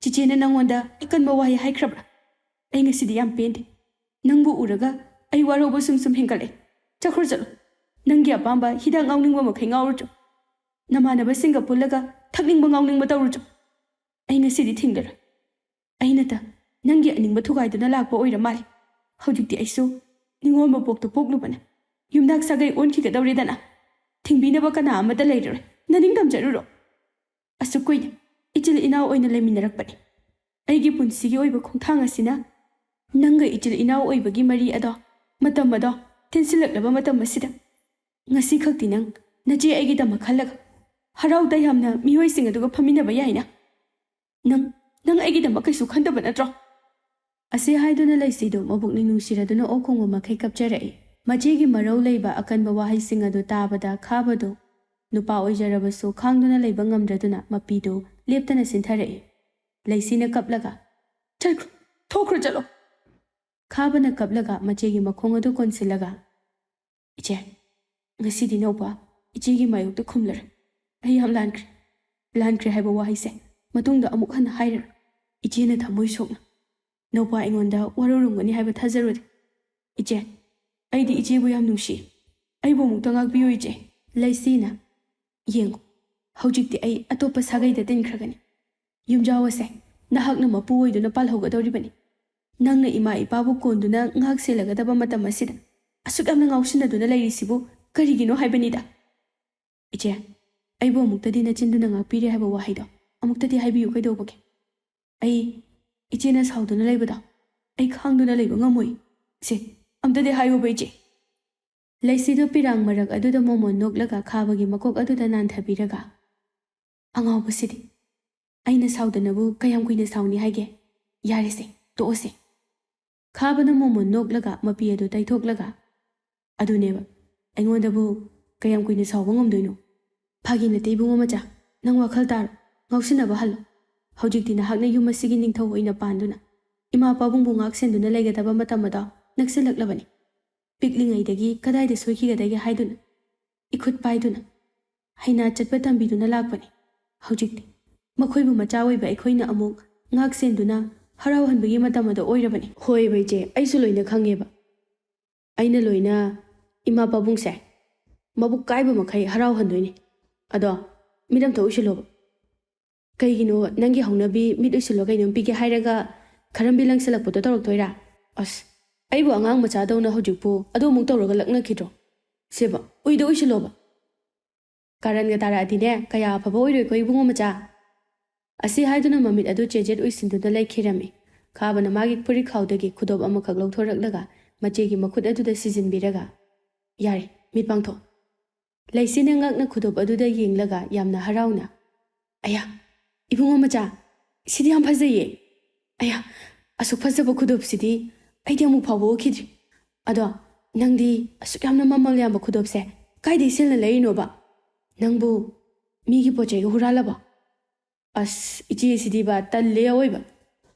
ꯆꯤꯆꯦꯅ ꯅꯪꯉꯣꯟꯗ ꯑꯀꯟꯕ ꯋꯥꯍꯩ ꯍꯥꯏꯈ꯭ꯔꯕ꯭ꯔꯥ? ꯑꯩ ꯉꯁꯤꯗꯤ ꯌꯥꯝ ꯄꯦꯟꯗꯦ꯫ ꯅꯪꯕꯨ ꯎꯔꯒ ꯑꯩ ꯋꯥꯔꯧꯕ ꯁꯨꯝ ꯍꯦꯟꯒꯠꯂꯦ꯫ ꯆꯠꯂꯣ꯫ ꯅꯪꯒꯤ ꯑꯄꯥꯝꯕ ꯍꯤꯗꯥꯛ ꯉꯥꯎꯅꯤꯡꯕ ꯃꯈꯩ ꯉꯥꯎꯔꯨꯆꯣ꯫ ꯅꯃꯥꯟꯅꯕꯁꯤꯡꯒ ꯄꯨꯜꯂꯒ ꯊꯛꯅꯤꯡꯕ ꯉꯥꯎꯅꯤꯡꯕ ꯇꯧꯔꯨꯆꯣ꯫ ꯑꯩ ꯉꯁꯤꯗꯤ ꯊꯤꯡꯂꯔꯣꯏ꯫ ꯑꯩꯅꯇ ꯅꯪꯒꯤ ꯑꯅꯤꯡꯕ ꯊꯨꯒꯥꯏꯗꯨꯅ ꯂꯥꯛꯄ ꯑꯣꯏꯔ ꯃꯥꯜꯂꯦ꯫ ꯍꯧꯖꯤꯛꯇꯤ ꯑꯩꯁꯨ ꯅꯤꯡꯉꯣꯜ ꯃꯄꯣꯛꯇ ꯄꯣꯛꯂꯨꯕꯅ ꯌꯨꯝꯅꯥꯛ ꯁꯥꯒꯩ ꯑꯣꯟꯈꯤꯒꯗꯧꯔꯦꯗꯅ꯫ ꯊꯤꯡꯕꯤꯅꯕ ꯀꯅꯥ ꯑꯃꯠꯇ ꯂꯩꯔꯔꯣꯏ꯫ ꯅꯅꯤꯡꯇꯝ ꯆꯠꯂꯨꯔꯣ꯫ ꯑꯁꯨꯛ ꯀꯨꯏꯅ ꯏꯆꯤꯜ ꯏꯅꯥꯎ ꯑꯣꯏꯅ ꯂꯩꯃꯤꯟꯅꯔꯛꯄꯅꯤ꯫ ꯑꯩꯒꯤ ꯄꯨꯟꯁꯤꯒꯤ ꯑꯣꯏꯕ ꯈꯣꯡꯊꯥꯡ ꯑꯁꯤꯅ ꯅꯪꯒ ꯏꯆꯤꯜ ꯏꯅꯥꯎ ꯑꯣꯏꯕꯒꯤ ꯃꯔꯤ ꯑꯗꯣ ꯃꯇꯝ ꯑꯗꯣ ꯇꯦꯟꯁꯤꯜꯂꯛꯂꯕ ꯃꯇꯝ ꯑꯁꯤꯗ ꯉꯁꯤ ꯈꯛꯇꯤ ꯅꯪ ꯅꯆꯦ ꯑꯩꯒꯤꯗꯃꯛ ꯈꯜꯂꯒ ꯍꯔꯥꯎ ꯇꯌꯥꯝꯅ ꯃꯤꯑꯣꯏꯁꯤꯡ ꯑꯗꯨꯒ ꯐꯝꯃꯤꯟꯅꯕ ꯌꯥꯏꯅ꯫ ꯅꯪ ꯑꯩꯒꯤꯗꯃꯛ ꯀꯩꯁꯨ ꯈꯟꯗꯕ ꯅꯠꯇ꯭ꯔꯣ? ꯑꯁꯤ ꯍꯥꯏꯗꯨꯅ ꯂꯩꯁꯤꯗꯨ ꯃꯕꯨꯛꯅꯤꯡ ꯅꯨꯡꯁꯤꯔꯗꯨꯅ ꯑꯣꯛ ꯈꯣꯡꯕ ꯃꯈꯩ ꯀꯞꯆꯔꯛꯏ꯫ ꯃꯆꯦꯒꯤ ꯃꯔꯧ ꯂꯩꯕ ꯑꯀꯟꯕ ꯋꯥꯍꯩꯁꯤꯡ ꯑꯗꯨ ꯇꯥꯕꯗ ꯈꯥꯕꯗꯨ ꯅꯨꯄꯥ ꯑꯣꯏꯖꯔꯕꯁꯨ ꯈꯥꯡꯗꯨꯅ ꯂꯩꯕ ꯉꯝꯗ꯭ꯔꯗꯨꯅ ꯃꯄꯤꯗꯨ ꯂꯦꯞꯇꯅ ꯆꯤꯟꯊꯔꯛꯏ꯫ ꯂꯩꯁꯤꯅ ꯀꯞꯂꯒ ꯊꯣꯛꯈ꯭ꯔꯣ ꯆꯠꯂꯣ꯫ ꯈꯥꯕꯅ ꯀꯞꯂꯒ ꯃꯆꯦꯒꯤ ꯃꯈꯣꯡ ꯑꯗꯨ ꯀꯣꯟꯁꯤꯜꯂꯒ ꯏꯆꯦ ꯉꯁꯤꯗꯤ ꯅꯧꯄꯥ ꯏꯆꯦꯒꯤ ꯃꯥꯌꯣꯛꯇ ꯈꯨꯝꯂꯔꯣꯏ꯫ ꯑꯩ ꯌꯥꯝ ꯂꯥꯟꯈ꯭ꯔꯦ ꯍꯥꯏꯕ ꯋꯥꯍꯩꯁꯦ ꯃꯇꯨꯡꯗ ꯑꯃꯨꯛ ꯍꯟꯅ ꯍꯥꯏꯔꯔꯣꯏ꯫ ꯏꯆꯦꯅ ꯊꯃꯣꯏ ꯁꯣꯛꯅ ꯅꯧꯄꯥ ꯑꯩꯉꯣꯟꯗ ꯋꯥꯔꯧꯔꯝꯒꯅꯤ ꯍꯥꯏꯕ ꯊꯥꯖꯔꯨꯗꯦ꯫ ꯏꯆꯦ ꯑꯩꯗꯤ ꯏꯆꯦꯕꯨ ꯌꯥꯝ ꯅꯨꯡꯁꯤ꯫ ꯑꯩꯕꯨ ꯑꯃꯨꯛꯇ ꯉꯥꯛꯄꯤꯌꯨ ꯏꯆꯦ꯫ ꯂꯩꯁꯤꯅ ꯌꯦꯡꯉꯨ ꯍꯧꯖꯤꯛꯇꯤ ꯑꯩ ꯑꯇꯣꯞꯄ ꯁꯥꯒꯩꯗ ꯇꯤꯟꯈ꯭ꯔꯒꯅꯤ꯫ ꯌꯨꯝꯖꯥꯎ ꯑꯁꯦ ꯅꯍꯥꯛꯅ ꯃꯄꯨ ꯑꯣꯏꯗꯨꯅ ꯄꯥꯜꯍꯧꯒꯗꯧꯔꯤꯕꯅꯤ꯫ ꯅꯪꯅ ꯏꯃꯥ ꯏꯄꯥꯕꯨ ꯀꯣꯟꯗꯨꯅ ꯉꯥꯛ ꯁꯦꯜꯂꯒꯗꯕ ꯃꯇꯝ ꯑꯁꯤꯗ ꯑꯁꯨꯛ ꯌꯥꯝꯅ ꯉꯥꯎꯁꯤꯟꯅꯗꯨꯅ ꯂꯩꯔꯤꯁꯤꯕꯨ ꯀꯔꯤꯒꯤꯅꯣ ꯍꯥꯏꯕꯅꯤꯗ꯫ ꯏꯆꯦ ꯑꯩꯕꯨ ꯑꯃꯨꯛꯇꯗꯤ ꯅꯆꯤꯟꯗꯨꯅ ꯉꯥꯛꯄꯤꯔꯦ ꯍꯥꯏꯕ ꯋꯥꯍꯩꯗꯣ ꯑꯃꯨꯛꯇꯗꯤ ꯍꯥꯏꯕꯤꯌꯨ ꯀꯩꯗꯧꯕꯒꯦ? ꯑꯩ ꯏꯆꯦꯅ ꯁꯥꯎꯗꯨꯅ ꯂꯩꯕꯗꯣ ꯑꯩ ꯈꯥꯡꯗꯨꯅ ꯂꯩꯕ ꯉꯝꯃꯣꯏ꯫ ꯁꯦ ꯑꯝꯇꯗꯤ ꯍꯥꯏꯌꯨꯕ ꯏꯆे꯫ ꯂꯩꯁꯤꯗꯨ ꯄꯤꯔꯥꯡ ꯃꯔꯛ ꯑꯗꯨꯗ ꯃꯣꯃꯣꯟ ꯅꯣꯛꯂꯒ ꯈꯥꯕꯒꯤ ꯃꯀꯣꯛ ꯑꯗꯨꯗ ꯅꯥꯟꯊꯕꯤꯔꯒ ꯑꯉꯥꯎꯕꯁꯤꯗꯤ ꯑꯩꯅ ꯁꯥꯎꯗꯅꯕꯨ ꯀꯌꯥꯝ ꯀꯨꯏꯅ ꯁꯥꯎꯅꯤ ꯍꯥꯏꯒꯦ? ꯌꯥꯔꯦꯁꯦ ꯇꯣꯛꯑꯁꯦ꯫ ꯈꯥꯕꯅ ꯃꯣꯃꯣꯟ ꯅꯣꯛꯂꯒ ꯃꯄꯤ ꯑꯗꯨ ꯇꯩꯊꯣꯛꯂꯒ ꯑꯗꯨꯅꯦꯕ ꯑꯩꯉꯣꯟꯗꯕꯨ ꯀꯌꯥꯝ ꯀꯨꯏꯅ ꯁꯥꯎꯕ ꯉꯝꯗꯣꯏꯅꯣ? ꯐꯥꯒꯤ ꯅꯠꯇꯦ ꯏꯕꯨꯡꯉꯣ ꯃꯆꯥ, ꯅꯪ ꯋꯥꯈꯜ ꯇꯥꯔꯣ, ꯉꯥꯎꯁꯤꯟꯅꯕ ꯍꯜꯂꯣ꯫ ꯍꯧꯖꯤꯛꯇꯤ ꯅꯍꯥꯛꯅ ꯌꯨꯝ ꯑꯁꯤꯒꯤ ꯅꯤꯡꯊꯧ ꯑꯣꯏꯅ ꯄꯥꯟꯗꯨꯅ ꯏꯃꯥ ꯄꯥꯕꯨꯡꯕꯨ ꯉꯥꯛ ꯁꯦꯟꯗꯨꯅ ꯂꯩꯒꯗꯕ ꯃꯇꯝ ꯑꯗꯣ ꯅꯛꯁꯤꯜꯂꯛꯂꯕꯅꯤ꯫ ꯄꯤꯛꯂꯤꯉꯩꯗꯒꯤ ꯀꯗꯥꯏꯗ ꯁꯣꯏꯈꯤꯒꯗꯒꯦ ꯍꯥꯏꯗꯨꯅ ꯏꯈꯨꯠ ꯄꯥꯏꯗꯨꯅ ꯍꯩꯅꯥ ꯆꯠꯄ ꯇꯝꯕꯤꯗꯨꯅ ꯂꯥꯛꯄꯅꯤ꯫ ꯍꯧꯖꯤꯛꯇꯤ ꯃꯈꯣꯏꯕꯨ ꯃꯆꯥ ꯑꯣꯏꯕ ꯑꯩꯈꯣꯏꯅ ꯑꯃꯨꯛ ꯉꯥꯛ ꯁꯦꯟꯗꯨꯅ ꯍꯔꯥꯎꯍꯟꯕꯒꯤ ꯃꯇꯝ ꯑꯗꯨ ꯑꯣꯏꯔꯕꯅꯤ꯫ ꯍꯣꯏꯕ ꯏꯆꯦ, ꯑꯩꯁꯨ ꯂꯣꯏꯅ ꯈꯪꯉꯦꯕ꯫ ꯑꯩꯅ ꯂꯣꯏꯅ ꯏꯃꯥ ꯄꯥꯕꯨꯡꯁꯦ ꯃꯕꯨꯛ ꯀꯥꯏꯕ ꯃꯈꯩ ꯍꯔꯥꯎꯍꯟꯗꯣꯏꯅꯤ꯫ ꯑꯗꯣ ꯃꯤꯠ ꯑꯝꯇ ꯎꯏꯁꯤꯜꯂꯣꯕ꯫ ꯀꯩꯒꯤꯅꯣ ꯅꯪꯒꯤ ꯍꯧꯅꯕꯤ ꯃꯤꯠ ꯎꯏꯁꯤꯜꯂꯣ ꯀꯩꯅꯣꯝ ꯄꯤꯒꯦ ꯍꯥꯏꯔꯒ ꯈꯔꯝꯕꯤ ꯂꯪꯁꯤꯜꯂꯛꯄꯗꯣ ꯇꯧꯔꯛꯇꯣꯏꯔꯥ? ꯑꯁ, ꯑꯩꯕꯨ ꯑꯉꯥꯡ ꯃꯆꯥꯗꯧꯅ ꯍꯧꯖꯤꯛꯄꯨ ꯑꯗꯨ ꯑꯃꯨꯛ ꯇꯧꯔꯒ ꯂꯛꯅꯈꯤꯗ꯭ꯔꯣ? ꯁꯤꯕ ꯎꯏꯗ ꯎꯏꯁꯤꯜꯂꯣꯕ꯫ ꯀꯥꯔꯟꯒ ꯇꯥꯔꯛꯑꯗꯤꯅꯦ ꯀꯌꯥ ꯑꯐꯕ ꯑꯣꯏꯔꯣꯏꯀꯣ ꯏꯕꯨꯡꯉꯣ ꯃꯆꯥ꯫ ꯑꯁꯤ ꯍꯥꯏꯗꯨꯅ ꯃꯃꯤꯠ ꯑꯗꯨ ꯆꯦꯖꯦꯠ ꯎꯏꯁꯤꯟꯗꯨꯅ ꯂꯩꯈꯤꯔꯝꯃꯤ꯫ ꯈꯥꯕꯅ ꯃꯥꯒꯤ ꯐꯨꯔꯤꯠꯈꯥꯎꯗꯒꯤ ꯈꯨꯗꯣꯞ ꯑꯃꯈꯛ ꯂꯧꯊꯣꯔꯛꯂꯒ ꯃꯆꯦꯒꯤ ꯃꯈꯨꯠ ꯑꯗꯨꯗ ꯁꯤꯖꯤꯟꯕꯤꯔꯒ, ꯌꯥꯔꯦ, ꯃꯤꯠ ꯄꯥꯡꯊꯣꯛ꯫ ꯂꯩꯁꯤꯅ ꯉꯛꯅ ꯈꯨꯗꯣꯞ ꯑꯗꯨꯗ ꯌꯦꯡꯂꯒ ꯌꯥꯝꯅ ꯍꯔꯥꯎꯅ, ꯑꯌꯥ, ꯏꯕꯨꯡꯉꯣ ꯃꯆꯥ, ꯁꯤꯗꯤ ꯌꯥꯝ ꯐꯖꯩꯌꯦ꯫ ꯑꯌꯥ, ꯑꯁꯨꯛ ꯐꯖꯕ ꯈꯨꯗꯣꯞꯁꯤꯗꯤ ꯑꯩꯗꯤ ꯑꯃꯨꯛ ꯐꯥꯎꯕ ꯎꯈꯤꯗ꯭ꯔꯤ꯫ ꯑꯗꯣ ꯅꯪꯗꯤ ꯑꯁꯨꯛ ꯌꯥꯝꯅ ꯃꯃꯜ ꯌꯥꯝꯕ ꯈꯨꯗꯣꯞꯁꯦ ꯀꯥꯏꯗꯩ ꯁꯤꯜꯅ ꯂꯩꯔꯤꯅꯣꯕ? ꯅꯪꯕꯨ ꯃꯤꯒꯤ ꯄꯣꯠ ꯆꯩꯒ ꯍꯨꯔꯥꯜꯂꯕꯣ? ꯑꯁ, ꯏꯆꯦꯁꯤꯗꯤꯕ ꯇꯜꯂꯦ ꯑꯋꯣꯏꯕ꯫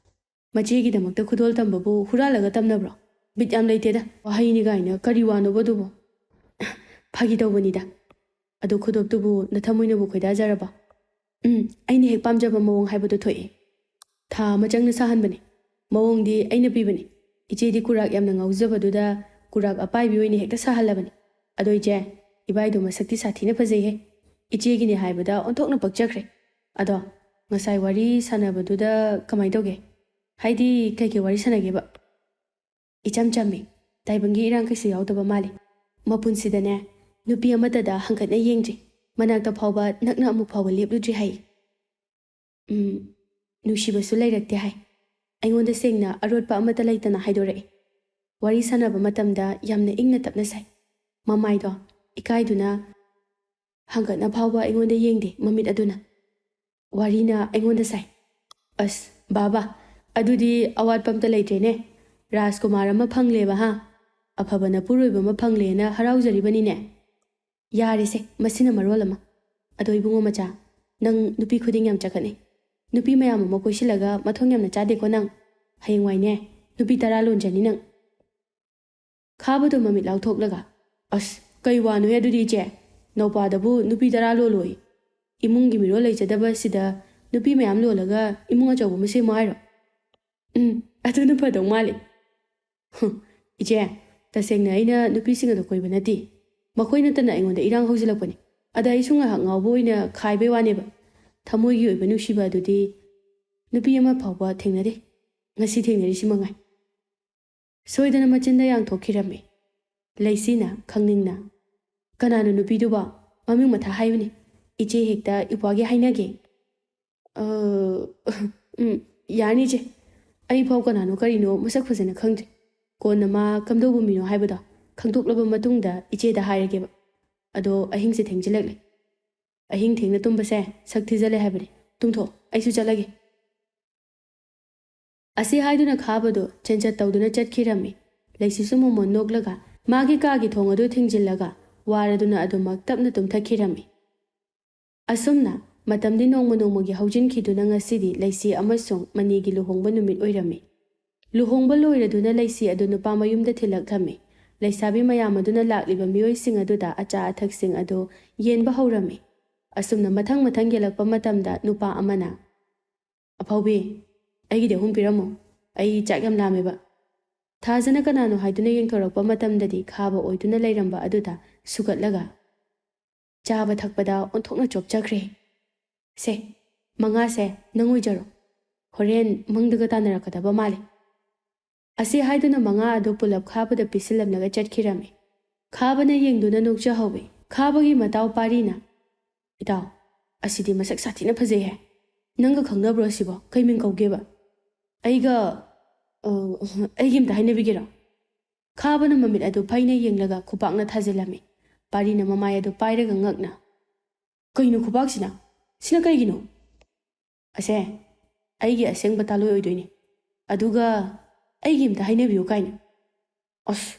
ꯃꯆꯦꯒꯤꯗꯃꯛꯇ ꯈꯨꯗꯣꯜ ꯇꯝꯕꯕꯨ ꯍꯨꯔꯥꯜꯂꯒ ꯇꯝꯅꯕ꯭ꯔꯣ? ꯕꯤꯠ ꯌꯥꯝ ꯂꯩꯇꯦꯗ꯫ ꯋꯥꯍꯩꯅꯤ ꯀꯥꯏꯅ ꯀꯔꯤ ꯋꯥꯅꯣꯕꯗꯨꯕꯨ? ꯐꯥꯒꯤ ꯇꯧꯕꯅꯤꯗ꯫ ꯑꯗꯨ ꯈꯨꯗꯣꯞꯇꯨꯕꯨ ꯅꯊꯃꯣꯏꯅꯕꯨ ꯈꯣꯏꯗꯥꯖꯔꯕꯣ? ꯑꯩꯅ ꯍꯦꯛ ꯄꯥꯝꯖꯕ ꯃꯑꯣꯡ ꯍꯥꯏꯕꯗꯨ ꯊꯣꯛꯏ꯫ ꯊꯥ ꯑꯃ ꯆꯪꯅ ꯁꯥꯍꯟꯕꯅꯤ꯫ ꯃꯑꯣꯡꯗꯤ ꯑꯩꯅ ꯄꯤꯕꯅꯤ꯫ ꯏꯆꯦꯗꯤ ꯀꯨꯔꯥꯛ ꯌꯥꯝꯅ ꯉꯥꯎꯖꯕꯗꯨꯗ ꯀꯨꯔꯥꯛ ꯑꯄꯥꯏꯕꯤ ꯑꯣꯏꯅ ꯍꯦꯛꯇ ꯁꯥꯍꯜꯂꯕꯅꯤ꯫ ꯑꯗꯣ ꯏꯆꯦ, ꯏꯕꯥꯏꯗꯣ ꯃꯁꯛꯇꯤ ꯁꯥꯊꯤꯅ ꯐꯖꯩꯍꯦ꯫ ꯏꯆꯦꯒꯤꯅꯤ ꯍꯥꯏꯕꯗ ꯑꯣꯟꯊꯣꯛꯅ ꯄꯛꯆꯈ꯭ꯔꯦ꯫ ꯑꯗꯣ ꯉꯁꯥꯏ ꯋꯥꯔꯤ ꯁꯥꯟꯅꯕꯗꯨꯗ ꯀꯃꯥꯏ ꯇꯧꯒꯦ? ꯍꯥꯏꯗꯤ ꯀꯩꯀꯩ ꯋꯥꯔꯤ ꯁꯥꯟꯅꯒꯦꯕ? ꯏꯆꯝ ꯆꯝꯃꯤ, ꯇꯥꯏꯕꯪꯒꯤ ꯏꯔꯥꯡ ꯀꯩꯁꯨ ꯌꯥꯎꯗꯕ ꯃꯥꯜꯂꯤ꯫ ꯃꯄꯨꯟꯁꯤꯗꯅꯦ ꯅꯨꯄꯤ ꯑꯃꯠꯇꯗ ꯍꯪꯒꯠꯅ ꯌꯦꯡꯗ꯭ꯔꯤ, ꯃꯅꯥꯛꯇ ꯐꯥꯎꯕ ꯅꯛꯅ ꯑꯃꯨꯛ ꯐꯥꯎꯕ ꯂꯦꯞꯂꯨꯗ꯭ꯔꯤ ꯍꯥꯏ꯫ ꯅꯨꯡꯁꯤꯕꯁꯨ ꯂꯩꯔꯛꯇꯦ ꯍꯥꯏ꯫ ꯑꯩꯉꯣꯟꯗ ꯁꯦꯡꯅ ꯑꯔꯣꯠꯄ ꯑꯃꯠꯇ ꯂꯩꯇꯅ ꯍꯥꯏꯗꯣꯔꯛꯏ꯫ ꯋꯥꯔꯤ ꯁꯥꯟꯅꯕ ꯃꯇꯝꯗ ꯌꯥꯝꯅ ꯏꯪꯅ ꯇꯞꯅ ꯁꯥꯏ꯫ ꯃꯃꯥꯏꯗꯣ ꯏꯀꯥꯏꯗꯨꯅ ꯍꯪꯒꯠꯅ ꯐꯥꯎꯕ ꯑꯩꯉꯣꯟꯗ ꯌꯦꯡꯗꯦ ꯃꯃꯤꯠ ꯑꯗꯨꯅ꯫ ꯋꯥꯔꯤꯅ ꯑꯩꯉꯣꯟꯗ ꯁꯥꯏ꯫ ꯑꯁ ꯕꯥꯕꯥ, ꯑꯗꯨꯗꯤ ꯑꯋꯥꯠꯄ ꯑꯝꯇ ꯂꯩꯇ꯭ꯔꯦꯅꯦ꯫ ꯔꯥꯖꯀꯨꯃꯥꯔ ꯑꯃ ꯐꯪꯂꯦꯕ ꯍꯥ? ꯑꯐꯕ ꯅꯄꯨꯔꯣꯏꯕ ꯑꯃ ꯐꯪꯂꯦꯅ ꯍꯔꯥꯎꯖꯔꯤꯕꯅꯤꯅꯦ꯫ ꯌꯥꯔꯦꯁꯦ, ꯃꯁꯤꯅ ꯃꯔꯣꯜ ꯑꯃ꯫ ꯑꯗꯣ ꯏꯕꯨꯡꯉꯣ ꯃꯆꯥ, ꯅꯪ ꯅꯨꯄꯤ ꯈꯨꯗꯤꯡ ꯌꯥꯝ ꯆꯠꯀꯠꯅꯤ꯫ ꯅꯨꯄꯤ ꯃꯌꯥꯝ ꯑꯃ ꯀꯣꯏꯁꯤꯜꯂꯒ ꯃꯊꯣꯡ ꯌꯥꯝꯅ ꯆꯥꯗꯦꯀꯣ ꯅꯪ꯫ ꯍꯌꯦꯡꯋꯥꯏꯅꯦ ꯅꯨꯄꯤ 10 ꯂꯣꯟꯖꯅꯤ ꯅꯪ꯫ ꯈꯥꯕꯗꯣ ꯃꯃꯤꯠ ꯂꯥꯎꯊꯣꯛꯂꯒ, ꯑꯁ, ꯀꯩ ꯋꯥꯅꯣꯍꯦ ꯑꯗꯨꯗꯤ ꯏꯆꯦ? ꯅꯧꯄꯥꯗꯕꯨ ꯅꯨꯄꯤ 10 ꯂꯣꯜꯂꯣꯏ꯫ ꯏꯃꯨꯡꯒꯤ ꯃꯤꯔꯣꯜ ꯂꯩꯖꯗꯕꯁꯤꯗ ꯅꯨꯄꯤ ꯃꯌꯥꯝ ꯂꯣꯜꯂꯒ ꯏꯃꯨꯡ ꯑꯆꯧꯕ ꯑꯃ ꯁꯦꯝꯃꯣ ꯍꯥꯏꯔꯣ? ꯑꯗꯨꯅ ꯐꯗꯧ ꯃꯥꯜꯂꯤ꯫ ꯏꯆꯦ, ꯇꯁꯦꯡꯅ ꯑꯩꯅ ꯅꯨꯄꯤꯁꯤꯡ ꯑꯗꯨ ꯀꯣꯏꯕ ꯅꯠꯇꯦ꯫ ꯃꯈꯣꯏ ꯅꯠꯇꯅ ꯑꯩꯉꯣꯟꯗ ꯏꯔꯥꯡ ꯍꯧꯖꯤꯜꯂꯛꯄꯅꯤ꯫ ꯑꯗ ꯑꯩꯁꯨ ꯉꯥꯏꯍꯥꯛ ꯉꯥꯎꯕ ꯑꯣꯏꯅ ꯈꯥꯏꯕꯩ ꯋꯥꯅꯦꯕ꯫ ꯊꯃꯣꯏꯒꯤ ꯑꯣꯏꯕ ꯅꯨꯡꯁꯤꯕ ꯑꯗꯨꯗꯤ ꯅꯨꯄꯤ ꯑꯃ ꯐꯥꯎꯕ ꯊꯦꯡꯅꯗꯦ꯫ ꯉꯁꯤ ꯊꯦꯡꯅꯔꯤꯁꯤ ꯃꯉꯥꯏ꯫ ꯁꯣꯏꯗꯅ ꯃꯆꯤꯟꯗ ꯌꯥꯡꯊꯣꯛꯈꯤꯔꯝꯃꯤ꯫ ꯂꯩꯁꯤꯅ ꯈꯪꯅꯤꯡꯅ, ꯀꯅꯥꯅꯣ ꯅꯨꯄꯤꯗꯨꯕꯣ? ꯃꯃꯤꯡ ꯃꯊꯥ ꯍꯥꯏꯕꯅꯤ꯫ ꯏꯆꯦ ꯍꯦꯛꯇ ꯏꯄ꯭ꯋꯥꯒꯤ ꯍꯥꯏꯅꯒꯦ꯫ ꯌꯥꯅꯤ ꯏꯆꯦ꯫ ꯑꯩ ꯐꯥꯎ ꯀꯅꯥꯅꯣ ꯀꯔꯤꯅꯣ ꯃꯁꯛ ꯐꯖꯅ ꯈꯪꯗ꯭ꯔꯤ꯫ ꯀꯣꯟꯅ ꯃꯥ ꯀꯝꯗꯧꯕ ꯃꯤꯅꯣ ꯍꯥꯏꯕꯗꯣ ꯈꯪꯗꯣꯛꯂꯕ ꯃꯇꯨꯡꯗ ꯏꯆꯦꯗ ꯍꯥꯏꯔꯒꯦꯕ꯫ ꯑꯗꯣ ꯑꯍꯤꯡꯁꯦ ꯊꯦꯡꯖꯤꯜꯂꯛꯂꯦ꯫ ꯑꯍꯤꯡ ꯊꯦꯡꯅ ꯇꯨꯝꯕꯁꯦ ꯁꯛ ꯊꯤꯖꯜꯂꯦ ꯍꯥꯏꯕꯅꯤ꯫ ꯇꯨꯝꯊꯣꯛ, ꯑꯩꯁꯨ ꯆꯠꯂꯒꯦ꯫ ꯑꯁꯤ ꯍꯥꯏꯗꯨꯅ ꯈꯥꯕꯗꯣ ꯆꯦꯟꯆꯠ ꯇꯧꯗꯨꯅ ꯆꯠꯈꯤꯔꯝꯃꯤ꯫ ꯂꯩꯁꯤꯁꯨ ꯃꯣꯃꯣꯟ ꯅꯣꯛꯂꯒ ꯃꯥꯒꯤ ꯀꯥꯒꯤ ꯊꯣꯡ ꯑꯗꯨ ꯊꯤꯡꯖꯤꯜꯂꯒ ꯋꯥꯔꯗꯨꯅ ꯑꯗꯨꯃꯛ ꯇꯞꯅ ꯇꯨꯝꯊꯈꯤꯔꯝꯃꯤ꯫ ꯑꯁꯨꯝꯅ ꯃꯇꯝꯗꯤ ꯅꯣꯡꯃ ꯅꯣꯡꯃꯒꯤ ꯍꯧꯖꯤꯟꯈꯤꯗꯨꯅ ꯉꯁꯤꯗꯤ ꯂꯩꯁꯤ ꯑꯃꯁꯨꯡ ꯃꯅꯤꯒꯤ ꯂꯨꯍꯣꯡꯕ ꯅꯨꯃꯤꯠ ꯑꯣꯏꯔꯝꯃꯤ꯫ ꯂꯨꯍꯣꯡꯕ ꯂꯣꯏꯔꯗꯨꯅ ꯂꯩꯁꯤ ꯑꯗꯨ ꯅꯨꯄꯥ ꯃꯌꯨꯝꯗ ꯊꯤꯜꯂꯛꯂꯝꯃꯤ꯫ ꯂꯩꯁꯥꯕꯤ ꯃꯌꯥꯝ ꯑꯗꯨꯅ ꯂꯥꯛꯂꯤꯕ ꯃꯤꯑꯣꯏꯁꯤꯡ ꯑꯗꯨꯗ ꯑꯆꯥ ꯑꯊꯛꯁꯤꯡ ꯑꯗꯨ ꯌꯦꯟꯕ ꯍꯧꯔꯝꯃꯤ꯫ ꯑꯁꯨꯝꯅ ꯃꯊꯪ ꯃꯊꯪ ꯌꯦꯜꯂꯛꯄ ꯃꯇꯝꯗ ꯅꯨꯄꯥ ꯑꯃꯅ, ꯑꯐꯥꯎꯕꯤ, ꯑꯩꯒꯤꯗꯤ 3 ꯄꯤꯔꯝꯃꯣ, ꯑꯩ ꯆꯥꯛ ꯌꯥꯝ ꯂꯥꯝꯃꯦꯕ꯫ ꯊꯥꯖꯅ ꯀꯅꯥꯅꯣ ꯍꯥꯏꯗꯨꯅ ꯌꯦꯡꯊꯣꯔꯛꯄ ꯃꯇꯝꯗꯗꯤ ꯈꯥꯕ ꯑꯣꯏꯗꯨꯅ ꯂꯩꯔꯝꯕ ꯑꯗꯨꯗ ꯁꯨꯒꯠꯂꯒ, ꯆꯥꯕ ꯊꯛꯄꯗ ꯑꯣꯟꯊꯣꯛꯅ ꯆꯣꯞꯆꯈ꯭ꯔꯦ꯫ ꯁꯦ, 5ꯁꯦ ꯅꯪ ꯑꯣꯏꯖꯔꯣ꯫ ꯍꯣꯔꯦꯟ ꯃꯪꯗꯒ ꯇꯥꯟꯅꯔꯛꯀꯗꯕ ꯃꯥꯜꯂꯤ꯫ ꯑꯁꯤ ꯍꯥꯏꯗꯨꯅ 5 ꯑꯗꯨ ꯄꯨꯂꯞ ꯈꯥꯕꯗ ꯄꯤꯁꯤꯜꯂꯝꯂꯒ ꯆꯠꯈꯤꯔꯝꯃꯤ꯫ ꯈꯥꯕꯅ ꯌꯦꯡꯗꯨꯅ ꯅꯣꯛꯆꯍꯧꯏ꯫ ꯈꯥꯕꯒꯤ ꯃꯇꯥꯎ ꯄꯥꯔꯤꯅ, ꯏꯇꯥꯎ, ꯑꯁꯤꯗꯤ ꯃꯁꯛ ꯁꯥꯊꯤꯅ ꯐꯖꯩꯍꯦ꯫ ꯅꯪꯒ ꯈꯪꯅꯕ꯭ꯔꯣ ꯑꯁꯤꯕꯣ? ꯀꯩ ꯃꯤꯡ ꯀꯧꯒꯦꯕ? ꯑꯩꯒꯤ ꯑꯝꯇ ꯍꯥꯏꯅꯕꯤꯒꯦꯔꯣ? ꯈꯥꯕꯅ ꯃꯃꯤꯠ ꯑꯗꯨ ꯐꯩꯅ ꯌꯦꯡꯂꯒ ꯈꯨꯄꯥꯛꯅ ꯊꯥꯖꯤꯜꯂꯝꯃꯤ꯫ ꯄꯥꯔꯤꯅ ꯃꯃꯥꯏ ꯑꯗꯨ ꯄꯥꯏꯔꯒ ꯉꯛꯅ, ꯀꯩꯅꯣ ꯈꯨꯄꯥꯛꯁꯤꯅ? ꯁꯤꯅ ꯀꯩꯒꯤꯅꯣ? ꯑꯁꯦ ꯑꯩꯒꯤ ꯑꯁꯦꯡꯕ ꯇꯥꯂꯣꯏ ꯑꯣꯏꯗꯣꯏꯅꯤ꯫ ꯑꯗꯨꯒ ꯑꯩꯒꯤ ꯑꯝꯇ ꯍꯥꯏꯅꯕꯤꯌꯨ ꯀꯥꯏꯅ꯫ ꯑꯁ,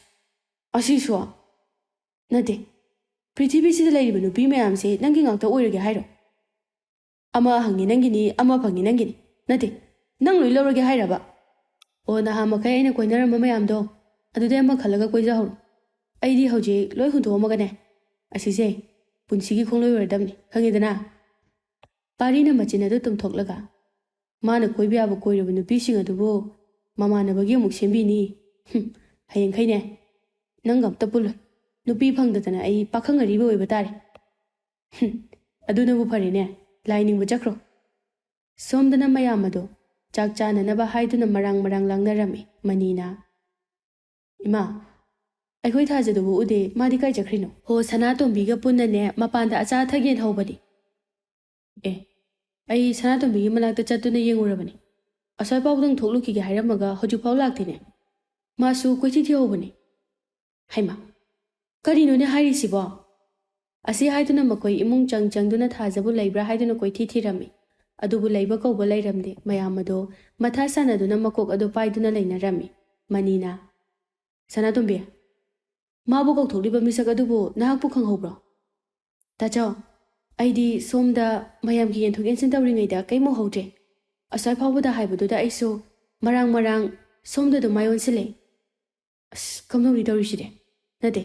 ꯑꯁꯤꯁꯨ ꯅꯠꯇꯦ꯫ ꯄ꯭ꯔꯤꯊꯤꯕꯤꯁꯤꯗ ꯂꯩꯔꯤꯕ ꯅꯨꯄꯤ ꯃꯌꯥꯝꯁꯦ ꯅꯪꯒꯤ ꯉꯥꯛꯇ ꯑꯣꯏꯔꯒꯦ ꯍꯥꯏꯔꯣ? ꯑꯃ ꯍꯪꯉꯤ ꯅꯪꯒꯤꯅꯤ, ꯑꯃ ꯐꯪꯉꯤ ꯅꯪꯒꯤꯅꯤ꯫ ꯅꯠꯇꯦ, ꯅꯪ ꯂꯣꯏ ꯂꯧꯔꯒꯦ ꯍꯥꯏꯔꯕ? ꯑꯣ, ꯅꯍꯥꯟ ꯃꯈꯩ ꯑꯩꯅ ꯀꯣꯏꯅꯔꯝꯕ ꯃꯌꯥꯝꯗꯣ ꯑꯗꯨꯗꯩ ꯑꯃ ꯈꯜꯂꯒ ꯀꯣꯏꯖꯍꯧꯔꯣ꯫ ꯑꯩꯗꯤ ꯍꯧꯖꯤꯛ ꯂꯣꯏ ꯍꯨꯟꯇꯣꯛꯑꯝꯃꯒꯅꯦ, ꯑꯁꯤꯁꯦ ꯄꯨꯟꯁꯤꯒꯤ ꯈꯣꯡꯂꯣꯏ ꯑꯣꯏꯔꯗꯕꯅꯤ, ꯈꯪꯉꯤꯗꯅ? ꯄꯥꯔꯤꯅ ꯃꯆꯤꯟ ꯑꯗꯨ ꯇꯨꯝꯊꯣꯛꯂꯒ ꯃꯥꯅ ꯀꯣꯏꯕ ꯌꯥꯕ ꯀꯣꯏꯔꯕ ꯅꯨꯄꯤꯁꯤꯡ ꯑꯗꯨꯕꯨ ꯃꯃꯥꯟꯅꯕꯒꯤ ꯑꯃꯨꯛ ꯁꯦꯝꯕꯤꯅꯤ ꯍꯌꯦꯡꯈꯩꯅꯦ ꯅꯪꯒ ꯑꯝꯇ ꯄꯨꯜꯂꯣꯏ ꯅꯨꯄꯤ ꯐꯪꯗꯗꯅ ꯑꯩ ꯄꯥꯈꯪ ꯑꯔꯤꯕ ꯑꯣꯏꯕ ꯇꯥꯔꯦ ꯑꯗꯨꯅꯕꯨ ꯐꯔꯦꯅꯦ ꯂꯥꯏ ꯅꯤꯡꯕ ꯆꯠꯈ꯭ꯔꯣ ꯁꯣꯝꯗꯅ ꯃꯌꯥꯝ ꯑꯗꯣ ꯆꯥꯛ ꯆꯥꯅꯅꯕ ꯍꯥꯏꯗꯨꯅ ꯃꯔꯥꯡ ꯂꯥꯡꯅꯔꯝꯃꯤ ꯃꯅꯤꯅ ꯏꯃꯥ ꯑꯩꯈꯣꯏ ꯊꯥꯖꯗꯨꯕꯨ ꯎꯗꯦ ꯃꯥꯗꯤ ꯀꯥꯏ ꯆꯠꯈ꯭ꯔꯤꯅꯣ ꯍꯣ ꯁꯅꯥꯇꯣꯝꯕꯤꯒ ꯄꯨꯟꯅꯅꯦ ꯃꯄꯥꯟꯗ ꯑꯆꯥ ꯑꯊꯛ ꯍꯧꯕꯅꯤ ꯑꯦ ꯑꯩ ꯁꯅꯥꯇꯣꯝꯕꯤꯒꯤ ꯃꯅꯥꯛꯇ ꯆꯠꯇꯨꯅ ꯌꯦꯡꯉꯨꯔꯕꯅꯤ ꯑꯁ꯭ꯋꯥꯏ ꯐꯥꯎꯗꯪ ꯊꯣꯛꯂꯨꯈꯤꯒꯦ ꯍꯥꯏꯔꯝꯃꯒ ꯍꯧꯖꯤꯛꯐꯥꯎ ꯂꯥꯛꯇꯦꯅꯦ ꯃꯥꯁꯨ ꯀꯣꯏꯊꯤ ꯊꯤꯍꯧꯕꯅꯤ ꯍꯩꯃꯥ ꯀꯔꯤꯅꯣꯅꯦ ꯍꯥꯏꯔꯤꯁꯤꯕꯣ ꯑꯁꯤ ꯍꯥꯏꯗꯨꯅ ꯃꯈꯣꯏ ꯏꯃꯨꯡ ꯆꯪꯗꯨꯅ ꯊꯥꯖꯕꯨ ꯂꯩꯕ꯭ꯔꯥ ꯍꯥꯏꯗꯨꯅ ꯀꯣꯏꯊꯤ ꯊꯤꯔꯝꯃꯤ ꯑꯗꯨꯕꯨ ꯂꯩꯕ ꯀꯧꯕ ꯂꯩꯔꯝꯗꯦ ꯃꯌꯥꯝ ꯑꯗꯣ ꯃꯊꯥ ꯁꯥꯟꯅꯗꯨꯅ ꯃꯀꯣꯛ ꯑꯗꯨ ꯄꯥꯏꯗꯨꯅ ꯂꯩꯅꯔꯝꯃꯤ ꯃꯅꯤꯅ ꯁꯅꯥꯇꯣꯝꯕꯤ ꯃꯥꯕꯨ ꯀꯧꯊꯣꯛꯂꯤꯕ ꯃꯤꯁꯛ ꯑꯗꯨꯕꯨ ꯅꯍꯥꯛꯄꯨ ꯈꯪꯍꯧꯕ꯭ꯔꯣ ꯇꯥꯆꯧ ꯑꯩꯗꯤ ꯁꯣꯝꯗ ꯃꯌꯥꯝꯒꯤ ꯌꯦꯟꯊꯣꯛ ꯌꯦꯟꯁꯤꯟ ꯇꯧꯔꯤꯉꯩꯗ ꯀꯩꯝ ꯎꯍꯧꯗ꯭ꯔꯦ ꯑꯁ꯭ꯋꯥꯏ ꯐꯥꯎꯕꯗ ꯍꯥꯏꯕꯗꯨꯗ ꯑꯩꯁꯨ ꯃꯔꯥꯡ ꯁꯣꯝꯗ ꯑꯗꯨꯝ ꯃꯥꯏ ꯑꯣꯟꯁꯤꯜꯂꯦ ꯑꯁ ꯀꯝꯗꯧꯅꯤ ꯇꯧꯔꯤꯁꯤꯗꯤ ꯅꯠꯇꯦ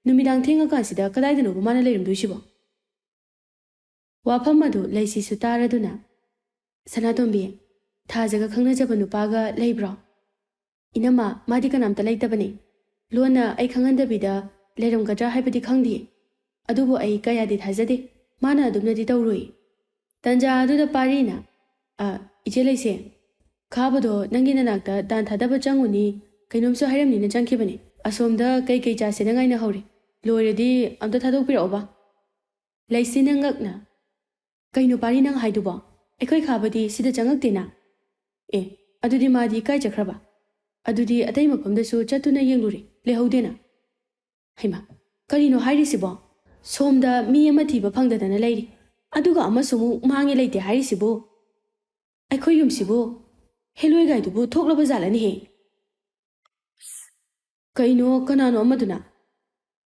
ꯅꯨꯃꯤꯗꯥꯡ ꯊꯦꯡꯉꯀꯥꯟꯁꯤꯗ ꯀꯗꯥꯏꯗꯅꯣꯕ ꯃꯥꯅ ꯂꯩꯔꯝꯗꯣꯏꯁꯤꯕꯣ ꯋꯥꯐꯝ ꯑꯗꯨ ꯂꯩꯁꯤꯁꯨ ꯇꯥꯔꯗꯨꯅ ꯁꯅꯥꯇꯣꯝꯕꯤ ꯊꯥꯖꯒ ꯈꯪꯅꯖꯕ ꯅꯨꯄꯥꯒ ꯂꯩꯕ꯭ꯔꯣ ꯏꯅꯝꯃ ꯃꯥꯗꯤ ꯀꯅꯥꯝꯇ ꯂꯩꯇꯕꯅꯤ ꯂꯣꯟꯅ ꯑꯩ ꯈꯪꯍꯟꯗꯕꯤꯗ ꯂꯩꯔꯝꯒꯗ꯭ꯔꯥ ꯍꯥꯏꯕꯗꯤ ꯈꯪꯗꯦ ꯑꯗꯨꯕꯨ ꯑꯩ ꯀꯌꯥꯗꯤ ꯊꯥꯖꯗꯦ ꯃꯥꯅ ꯑꯗꯨꯝꯅꯗꯤ ꯇꯧꯔꯣꯏ ꯇꯟꯖꯥ ꯑꯗꯨꯗ ꯄꯥꯔꯤꯅ ꯏꯆꯦ ꯂꯩꯁꯦ ꯈꯥꯕꯗꯣ ꯅꯪꯒꯤ ꯅꯅꯥꯛꯇ ꯗꯥꯟ ꯊꯥꯗꯕ ꯆꯪꯉꯨꯅꯤ ꯀꯩꯅꯣꯝꯁꯨ ꯍꯥꯏꯔꯝꯅꯤꯅ ꯆꯪꯈꯤꯕꯅꯤ ꯑꯁꯣꯝꯗ ꯀꯩ ꯆꯥꯁꯦꯅ ꯉꯥꯏꯅ ꯍꯧꯔꯦ ꯂꯣꯏꯔꯗꯤ ꯑꯝꯇ ꯊꯥꯗꯣꯛꯄꯤꯔꯛꯑꯣꯕ ꯂꯩꯁꯤꯅ ꯉꯛꯅ ꯀꯩꯅꯣ ꯄꯥꯔꯤ ꯅꯪ ꯍꯥꯏꯗꯨꯕꯣ ꯑꯩꯈꯣꯏ ꯈꯥꯕꯗꯤ ꯁꯤꯗ ꯆꯪꯉꯛꯇꯦꯅ ꯑꯦ ꯑꯗꯨꯗꯤ ꯃꯥꯗꯤ ꯀꯥꯏ ꯆꯠꯈ꯭ꯔꯕ ꯑꯗꯨꯗꯤ ꯑꯇꯩ ꯃꯐꯝꯗꯁꯨ ꯆꯠꯇꯨꯅ ꯌꯦꯡꯂꯨꯔꯦ ꯂꯩꯍꯧꯗꯦꯅ ꯍꯩꯃꯥ ꯀꯔꯤꯅꯣ ꯍꯥꯏꯔꯤꯁꯤꯕꯣ ꯁꯣꯝꯗ ꯃꯤ ꯑꯃ ꯊꯤꯕ ꯐꯪꯗꯗꯅ ꯂꯩꯔꯤ ꯑꯗꯨꯒ ꯑꯃꯁꯨ ꯑꯃꯨꯛ ꯃꯥꯡꯉꯦ ꯂꯩꯇꯦ ꯍꯥꯏꯔꯤꯁꯤꯕꯨ ꯑꯩꯈꯣꯏ ꯌꯨꯝꯁꯤꯕꯨ ꯍꯦꯂꯣꯏꯒꯥꯏꯗꯨꯕꯨ ꯊꯣꯛꯂꯕ ꯖꯥꯠꯂꯅꯤꯍꯦ ꯀꯩꯅꯣ ꯀꯅꯥꯅꯣ ꯑꯃꯗꯨꯅ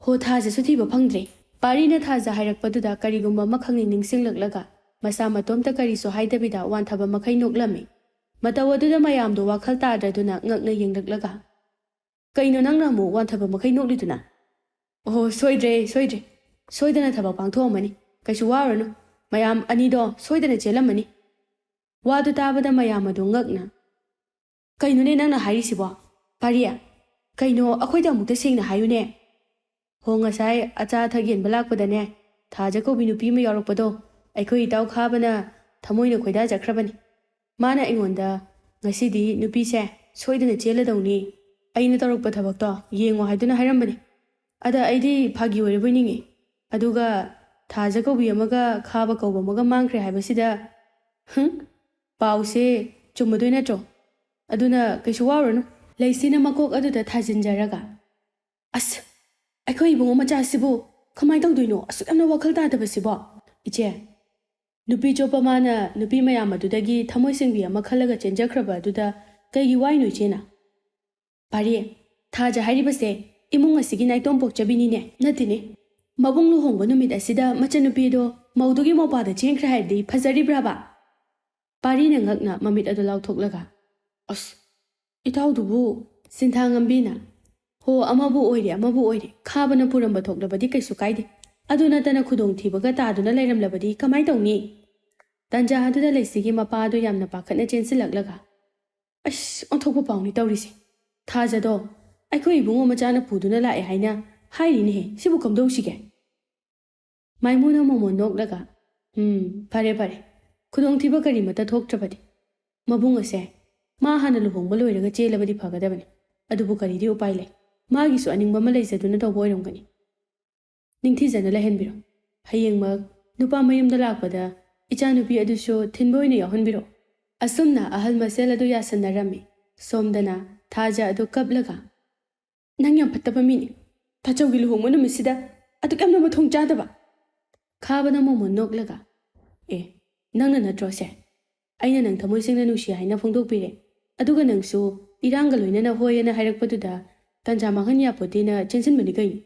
ꯍꯣ ꯊꯥꯖꯁꯨ ꯊꯤꯕ ꯐꯪꯗ꯭ꯔꯦ ꯄꯥꯔꯤꯅ ꯊꯥꯖ ꯍꯥꯏꯔꯛꯄꯗꯨꯗ ꯀꯔꯤꯒꯨꯝꯕ ꯑꯃ ꯈꯪꯅꯤꯡ ꯅꯤꯡꯁꯤꯡꯂꯛꯂꯒ ꯃꯁꯥ ꯃꯇꯣꯝꯇ ꯀꯔꯤꯁꯨ ꯍꯥꯏꯗꯕꯤꯗ ꯋꯥꯟꯊꯕ ꯃꯈꯩ ꯅꯣꯛꯂꯝꯃꯤ ꯃꯇꯧ ꯑꯗꯨꯗ ꯃꯌꯥꯝꯗꯣ ꯋꯥꯈꯜ ꯇꯥꯗ꯭ꯔꯗꯨꯅ ꯉꯛꯅ ꯌꯦꯡꯂꯛꯂꯒ ꯀꯩꯅꯣ ꯅꯪꯅ ꯑꯃꯨꯛ ꯋꯥꯟꯊꯕ ꯃꯈꯩ ꯅꯣꯛꯂꯤꯗꯨꯅ ꯑꯣꯍꯣ ꯁꯣꯏꯗ꯭ꯔꯦ ꯁꯣꯏꯗꯅ ꯊꯕꯛ ꯄꯥꯡꯊꯣꯛꯑꯝꯃꯅꯤ ꯀꯩꯁꯨ ꯋꯥꯔꯨꯔꯅꯨ ꯃꯌꯥꯝ ꯑꯅꯤꯗꯣ ꯁꯣꯏꯗꯅ ꯆꯦꯜꯂꯝꯃꯅꯤ ꯋꯥꯗꯨ ꯇꯥꯕꯗ ꯃꯌꯥꯝ ꯑꯗꯨ ꯉꯛꯅ ꯀꯩꯅꯣꯅꯦ ꯅꯪꯅ ꯍꯥꯏꯔꯤꯁꯤꯕꯣ ꯄꯥꯔꯤ ꯀꯩꯅꯣ ꯑꯩꯈꯣꯏꯗ ꯑꯃꯨꯛꯇ ꯁꯦꯡꯅ ꯍꯥꯏꯌꯨꯅꯦ ꯍꯣ ꯉꯁꯥꯏ ꯑꯆꯥ ꯑꯊꯛ ꯌꯦꯟꯕ ꯂꯥꯛꯄꯗꯅꯦ ꯊꯥꯖ ꯀꯧꯕꯤ ꯅꯨꯄꯤ ꯑꯃ ꯌꯥꯎꯔꯛꯄꯗꯣ ꯑꯩꯈꯣꯏ ꯏꯇꯥꯎ ꯈꯥꯕꯅ ꯊꯃꯣꯏꯅ ꯈꯣꯏꯗꯥꯖꯈ꯭ꯔꯕꯅꯤ ꯃꯥꯅ ꯑꯩꯉꯣꯟꯗ ꯉꯁꯤꯗꯤ ꯅꯨꯄꯤꯁꯦ ꯁꯣꯏꯗꯅ ꯆꯦꯜꯂꯗꯧꯅꯤ ꯑꯩꯅ ꯇꯧꯔꯛꯄ ꯊꯕꯛꯇꯣ ꯌꯦꯡꯉꯣ ꯍꯥꯏꯗꯨꯅ ꯍꯥꯏꯔꯝꯕꯅꯤ ꯑꯗ ꯑꯩꯗꯤ ꯐꯥꯒꯤ ꯑꯣꯏꯔꯕꯣꯏ ꯅꯤꯡꯉꯤ ꯑꯗꯨꯒ ꯊꯥꯖ ꯀꯧꯕꯤ ꯑꯃꯒ ꯈꯥꯕ ꯀꯧꯕ ꯑꯃꯒ ꯃꯥꯡꯈ꯭ꯔꯦ ꯍꯥꯏꯕꯁꯤꯗ ꯄꯥꯎꯁꯦ ꯆꯨꯝꯃꯗꯣꯏ ꯅꯠꯇ꯭ꯔꯣ ꯑꯗꯨꯅ ꯀꯩꯁꯨ ꯋꯥꯔꯨꯔꯅꯨ ꯂꯩꯁꯤꯅ ꯃꯀꯣꯛ ꯑꯗꯨꯗ ꯊꯥꯖꯤꯟꯖꯔꯒ ꯑꯁ ꯑꯩꯈꯣꯏ ꯏꯕꯨꯡꯉꯣ ꯃꯆꯥꯁꯤꯕꯨ ꯀꯃꯥꯏꯅ ꯇꯧꯗꯣꯏꯅꯣ ꯑꯁꯨꯛ ꯌꯥꯝꯅ ꯋꯥꯈꯜ ꯇꯥꯗꯕꯁꯤꯕꯣ ꯏꯆꯦ ꯅꯨꯄꯤ ꯆꯣꯞꯄ ꯃꯥꯅ ꯅꯨꯄꯤ ꯃꯌꯥꯝ ꯑꯗꯨꯗꯒꯤ ꯊꯃꯣꯏ ꯁꯦꯡꯕꯤ ꯑꯃ ꯈꯜꯂꯒ ꯆꯦꯟꯖꯈ꯭ꯔꯕ ꯑꯗꯨꯗ ꯀꯩꯒꯤ ꯋꯥꯏꯅꯣ ꯏꯆꯦꯅ ꯄꯥꯔꯤ ꯊꯥꯖ ꯍꯥꯏꯔꯤꯕꯁꯦ ꯏꯃꯨꯡ ꯑꯁꯤꯒꯤ ꯅꯥꯏꯇꯣꯝ ꯄꯣꯛꯆꯕꯤꯅꯤꯅꯦ ꯅꯠꯇꯦꯅꯦ ꯃꯕꯨꯡ ꯂꯨꯍꯣꯡꯕ ꯅꯨꯃꯤꯠ ꯑꯁꯤꯗ ꯃꯆꯟꯅꯨꯄꯤꯗꯣ ꯃꯧꯗꯨꯒꯤ ꯃꯧꯄꯥꯗ ꯆꯦꯟꯈ꯭ꯔꯦ ꯍꯥꯏꯔꯗꯤ ꯐꯖꯔꯤꯕ꯭ꯔꯥꯕ ꯄꯥꯔꯤꯅ ꯉꯛꯅ ꯃꯃꯤꯠ ꯑꯗꯨ ꯂꯥꯎꯊꯣꯛꯂꯒ ꯑꯁ ꯏꯇꯥꯎꯗꯨꯕꯨ ꯁꯤꯟꯊꯥꯉꯝꯕꯤꯅ ꯍꯣ ꯑꯃꯕꯨ ꯑꯣꯏꯔꯦ ꯈꯥꯕꯅ ꯄꯨꯔꯝꯕ ꯊꯣꯛꯂꯕꯗꯤ ꯀꯩꯁꯨ ꯀꯥꯏꯗꯦ ꯑꯗꯨ ꯅꯠꯇꯅ ꯈꯨꯗꯣꯡꯊꯤꯕꯒ ꯇꯥꯗꯨꯅ ꯂꯩꯔꯝꯂꯕꯗꯤ ꯀꯃꯥꯏꯅ ꯇꯧꯅꯤ ꯇꯟꯖꯥ ꯑꯗꯨꯗ ꯂꯩꯁꯤꯒꯤ ꯃꯄꯥ ꯑꯗꯨ ꯌꯥꯝꯅ ꯄꯥꯈꯠꯅ ꯆꯦꯟꯁꯤꯜꯂꯛꯂꯒ ꯑꯁ ꯑꯣꯟꯊꯣꯛꯄ ꯄꯥꯎꯅꯤ ꯇꯧꯔꯤꯁꯦ ꯊꯥꯖꯗꯣ ꯑꯩꯈꯣꯏ ꯏꯕꯨꯡꯉꯣ ꯃꯆꯥꯅ ꯄꯨꯗꯨꯅ ꯂꯥꯛꯑꯦ ꯍꯥꯏꯅ ꯍꯥꯏꯔꯤꯅꯦꯍꯦ ꯁꯤꯕꯨ ꯀꯝꯗꯧꯁꯤꯒꯦ ꯃꯥꯏꯃꯨꯅ ꯃꯣꯃꯣꯟ ꯅꯣꯛꯂꯒ ꯐꯔꯦ ꯈꯨꯗꯣꯡꯊꯤꯕ ꯀꯔꯤꯃꯠꯇ ꯊꯣꯛꯇ꯭ꯔꯕꯗꯤ ꯃꯕꯨꯡ ꯑꯁꯦ ꯃꯥ ꯍꯥꯟꯅ ꯂꯨꯍꯣꯡꯕ ꯂꯣꯏꯔꯒ ꯆꯦꯜꯂꯕꯗꯤ ꯐꯒꯗꯕꯅꯤ ꯑꯗꯨꯕꯨ ꯀꯔꯤꯗꯤ ꯎꯄꯥꯏ ꯂꯩ ꯃꯥꯒꯤꯁꯨ ꯑꯅꯤꯡꯕ ꯑꯃ ꯂꯩꯖꯗꯨꯅ ꯇꯧꯕ ꯑꯣꯏꯔꯝꯒꯅꯤ ꯅꯤꯡꯊꯤꯖꯅ ꯂꯩꯍꯟꯕꯤꯔꯣ ꯍꯌꯦꯡꯃꯛ ꯅꯨꯄꯥ ꯃꯌꯨꯝꯗ ꯂꯥꯛꯄꯗ ꯏꯆꯥꯅꯨꯄꯤ ꯑꯗꯨꯁꯨ ꯊꯤꯟꯕ ꯑꯣꯏꯅ ꯌꯥꯎꯍꯟꯕꯤꯔꯣ ꯑꯁꯨꯝꯅ ꯑꯍꯜ ꯃꯁꯦꯜ ꯑꯗꯨ ꯌꯥꯁꯟꯅꯔꯝꯃꯤ ꯁꯣꯝꯗꯅ ꯊꯥꯖ ꯑꯗꯨ ꯀꯞꯂꯒ ꯅꯪ ꯌꯥꯝ ꯐꯠꯇꯕ ꯃꯤꯅꯤ ꯇꯥꯆꯧꯒꯤ ꯂꯨꯍꯣꯡꯕ ꯅꯨꯃꯤꯠꯁꯤꯗ ꯑꯗꯨꯛ ꯌꯥꯝꯅ ꯃꯊꯣꯡ ꯆꯥꯗꯕ ꯈꯥꯕꯅ ꯃꯣꯃꯣꯟ ꯅꯣꯛꯂꯒ ꯅꯪꯅ ꯅꯠꯇ꯭ꯔꯣꯁꯦ ꯑꯩꯅ ꯅꯪ ꯊꯃꯣꯏ ꯁꯦꯡꯅ ꯅꯨꯡꯁꯤ ꯍꯥꯏꯅ ꯐꯣꯡꯗꯣꯛꯄꯤꯔꯦ ꯑꯗꯨꯒ ꯅꯪꯁꯨ ꯏꯔꯥꯡꯒ ꯂꯣꯏꯅꯅ ꯍꯣꯏꯌꯦꯅ ꯍꯥꯏꯔꯛꯄꯗꯨꯗ ꯇꯟꯖꯥ ꯃꯥꯡꯍꯟ ꯌꯥꯄꯣꯠꯇꯦꯅ ꯆꯦꯟꯁꯤꯟꯕꯅꯤ ꯀꯩꯅꯣ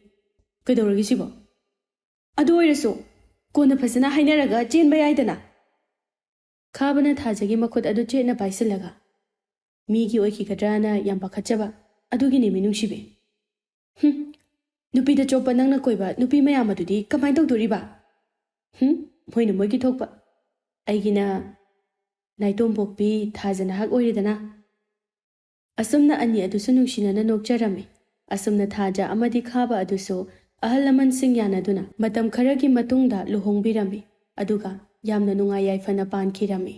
ꯀꯩꯗꯧꯔꯒꯦ ꯁꯤꯕꯣ ꯑꯗꯨ ꯑꯣꯏꯔꯁꯨ ꯀꯣꯟꯅ ꯐꯖꯅ ꯍꯥꯏꯅꯔꯒ ꯆꯦꯟꯕ ꯌꯥꯏꯗꯅ ꯈꯥꯕꯅ ꯊꯥꯖꯒꯤ ꯃꯈꯨꯠ ꯑꯗꯨ ꯆꯦꯠꯅ ꯄꯥꯏꯁꯤꯜꯂꯒ ꯃꯤꯒꯤ ꯑꯣꯏꯈꯤꯒꯗ꯭ꯔꯥꯅ ꯌꯥꯝ ꯄꯥꯈꯠꯆꯕ ꯑꯗꯨꯒꯤꯅꯦ ꯃꯤꯅꯨꯡꯁꯤꯕꯤ ꯅꯨꯄꯤꯗ ꯆꯣꯞꯄ ꯅꯪꯅ ꯀꯣꯏꯕ ꯅꯨꯄꯤ ꯃꯌꯥꯝ ꯑꯗꯨꯗꯤ ꯀꯃꯥꯏꯅ ꯇꯧꯗꯣꯔꯤꯕ ꯃꯣꯏꯅ ꯃꯣꯏꯒꯤ ꯊꯣꯛꯄ ꯑꯩꯒꯤꯅ ꯅꯥꯏꯇꯣꯝꯄꯣꯛꯄꯤ ꯊꯥꯖꯅꯍꯥꯛ ꯑꯣꯏꯔꯦꯗꯅ꯫ ꯑꯁꯨꯝꯅ ꯑꯅꯤ ꯑꯗꯨꯁꯨ ꯅꯨꯡꯁꯤꯅꯅ ꯅꯣꯛꯆꯔꯝꯃꯤ꯫ ꯑꯁꯨꯝꯅ ꯊꯥꯖ ꯑꯃꯗꯤ ꯈꯥꯕ ꯑꯗꯨꯁꯨ ꯑꯍꯜ ꯂꯃꯟꯁꯤꯡ ꯌꯥꯅꯗꯨꯅ ꯃꯇꯝ ꯈꯔꯒꯤ ꯃꯇꯨꯡꯗ ꯂꯨꯍꯣꯡꯕꯤꯔꯝꯃꯤ꯫ ꯑꯗꯨꯒ ꯌꯥꯝꯅ ꯅꯨꯡꯉꯥꯏ ꯌꯥꯏꯐꯅ ꯄꯥꯟꯈꯤꯔꯝꯃꯤ꯫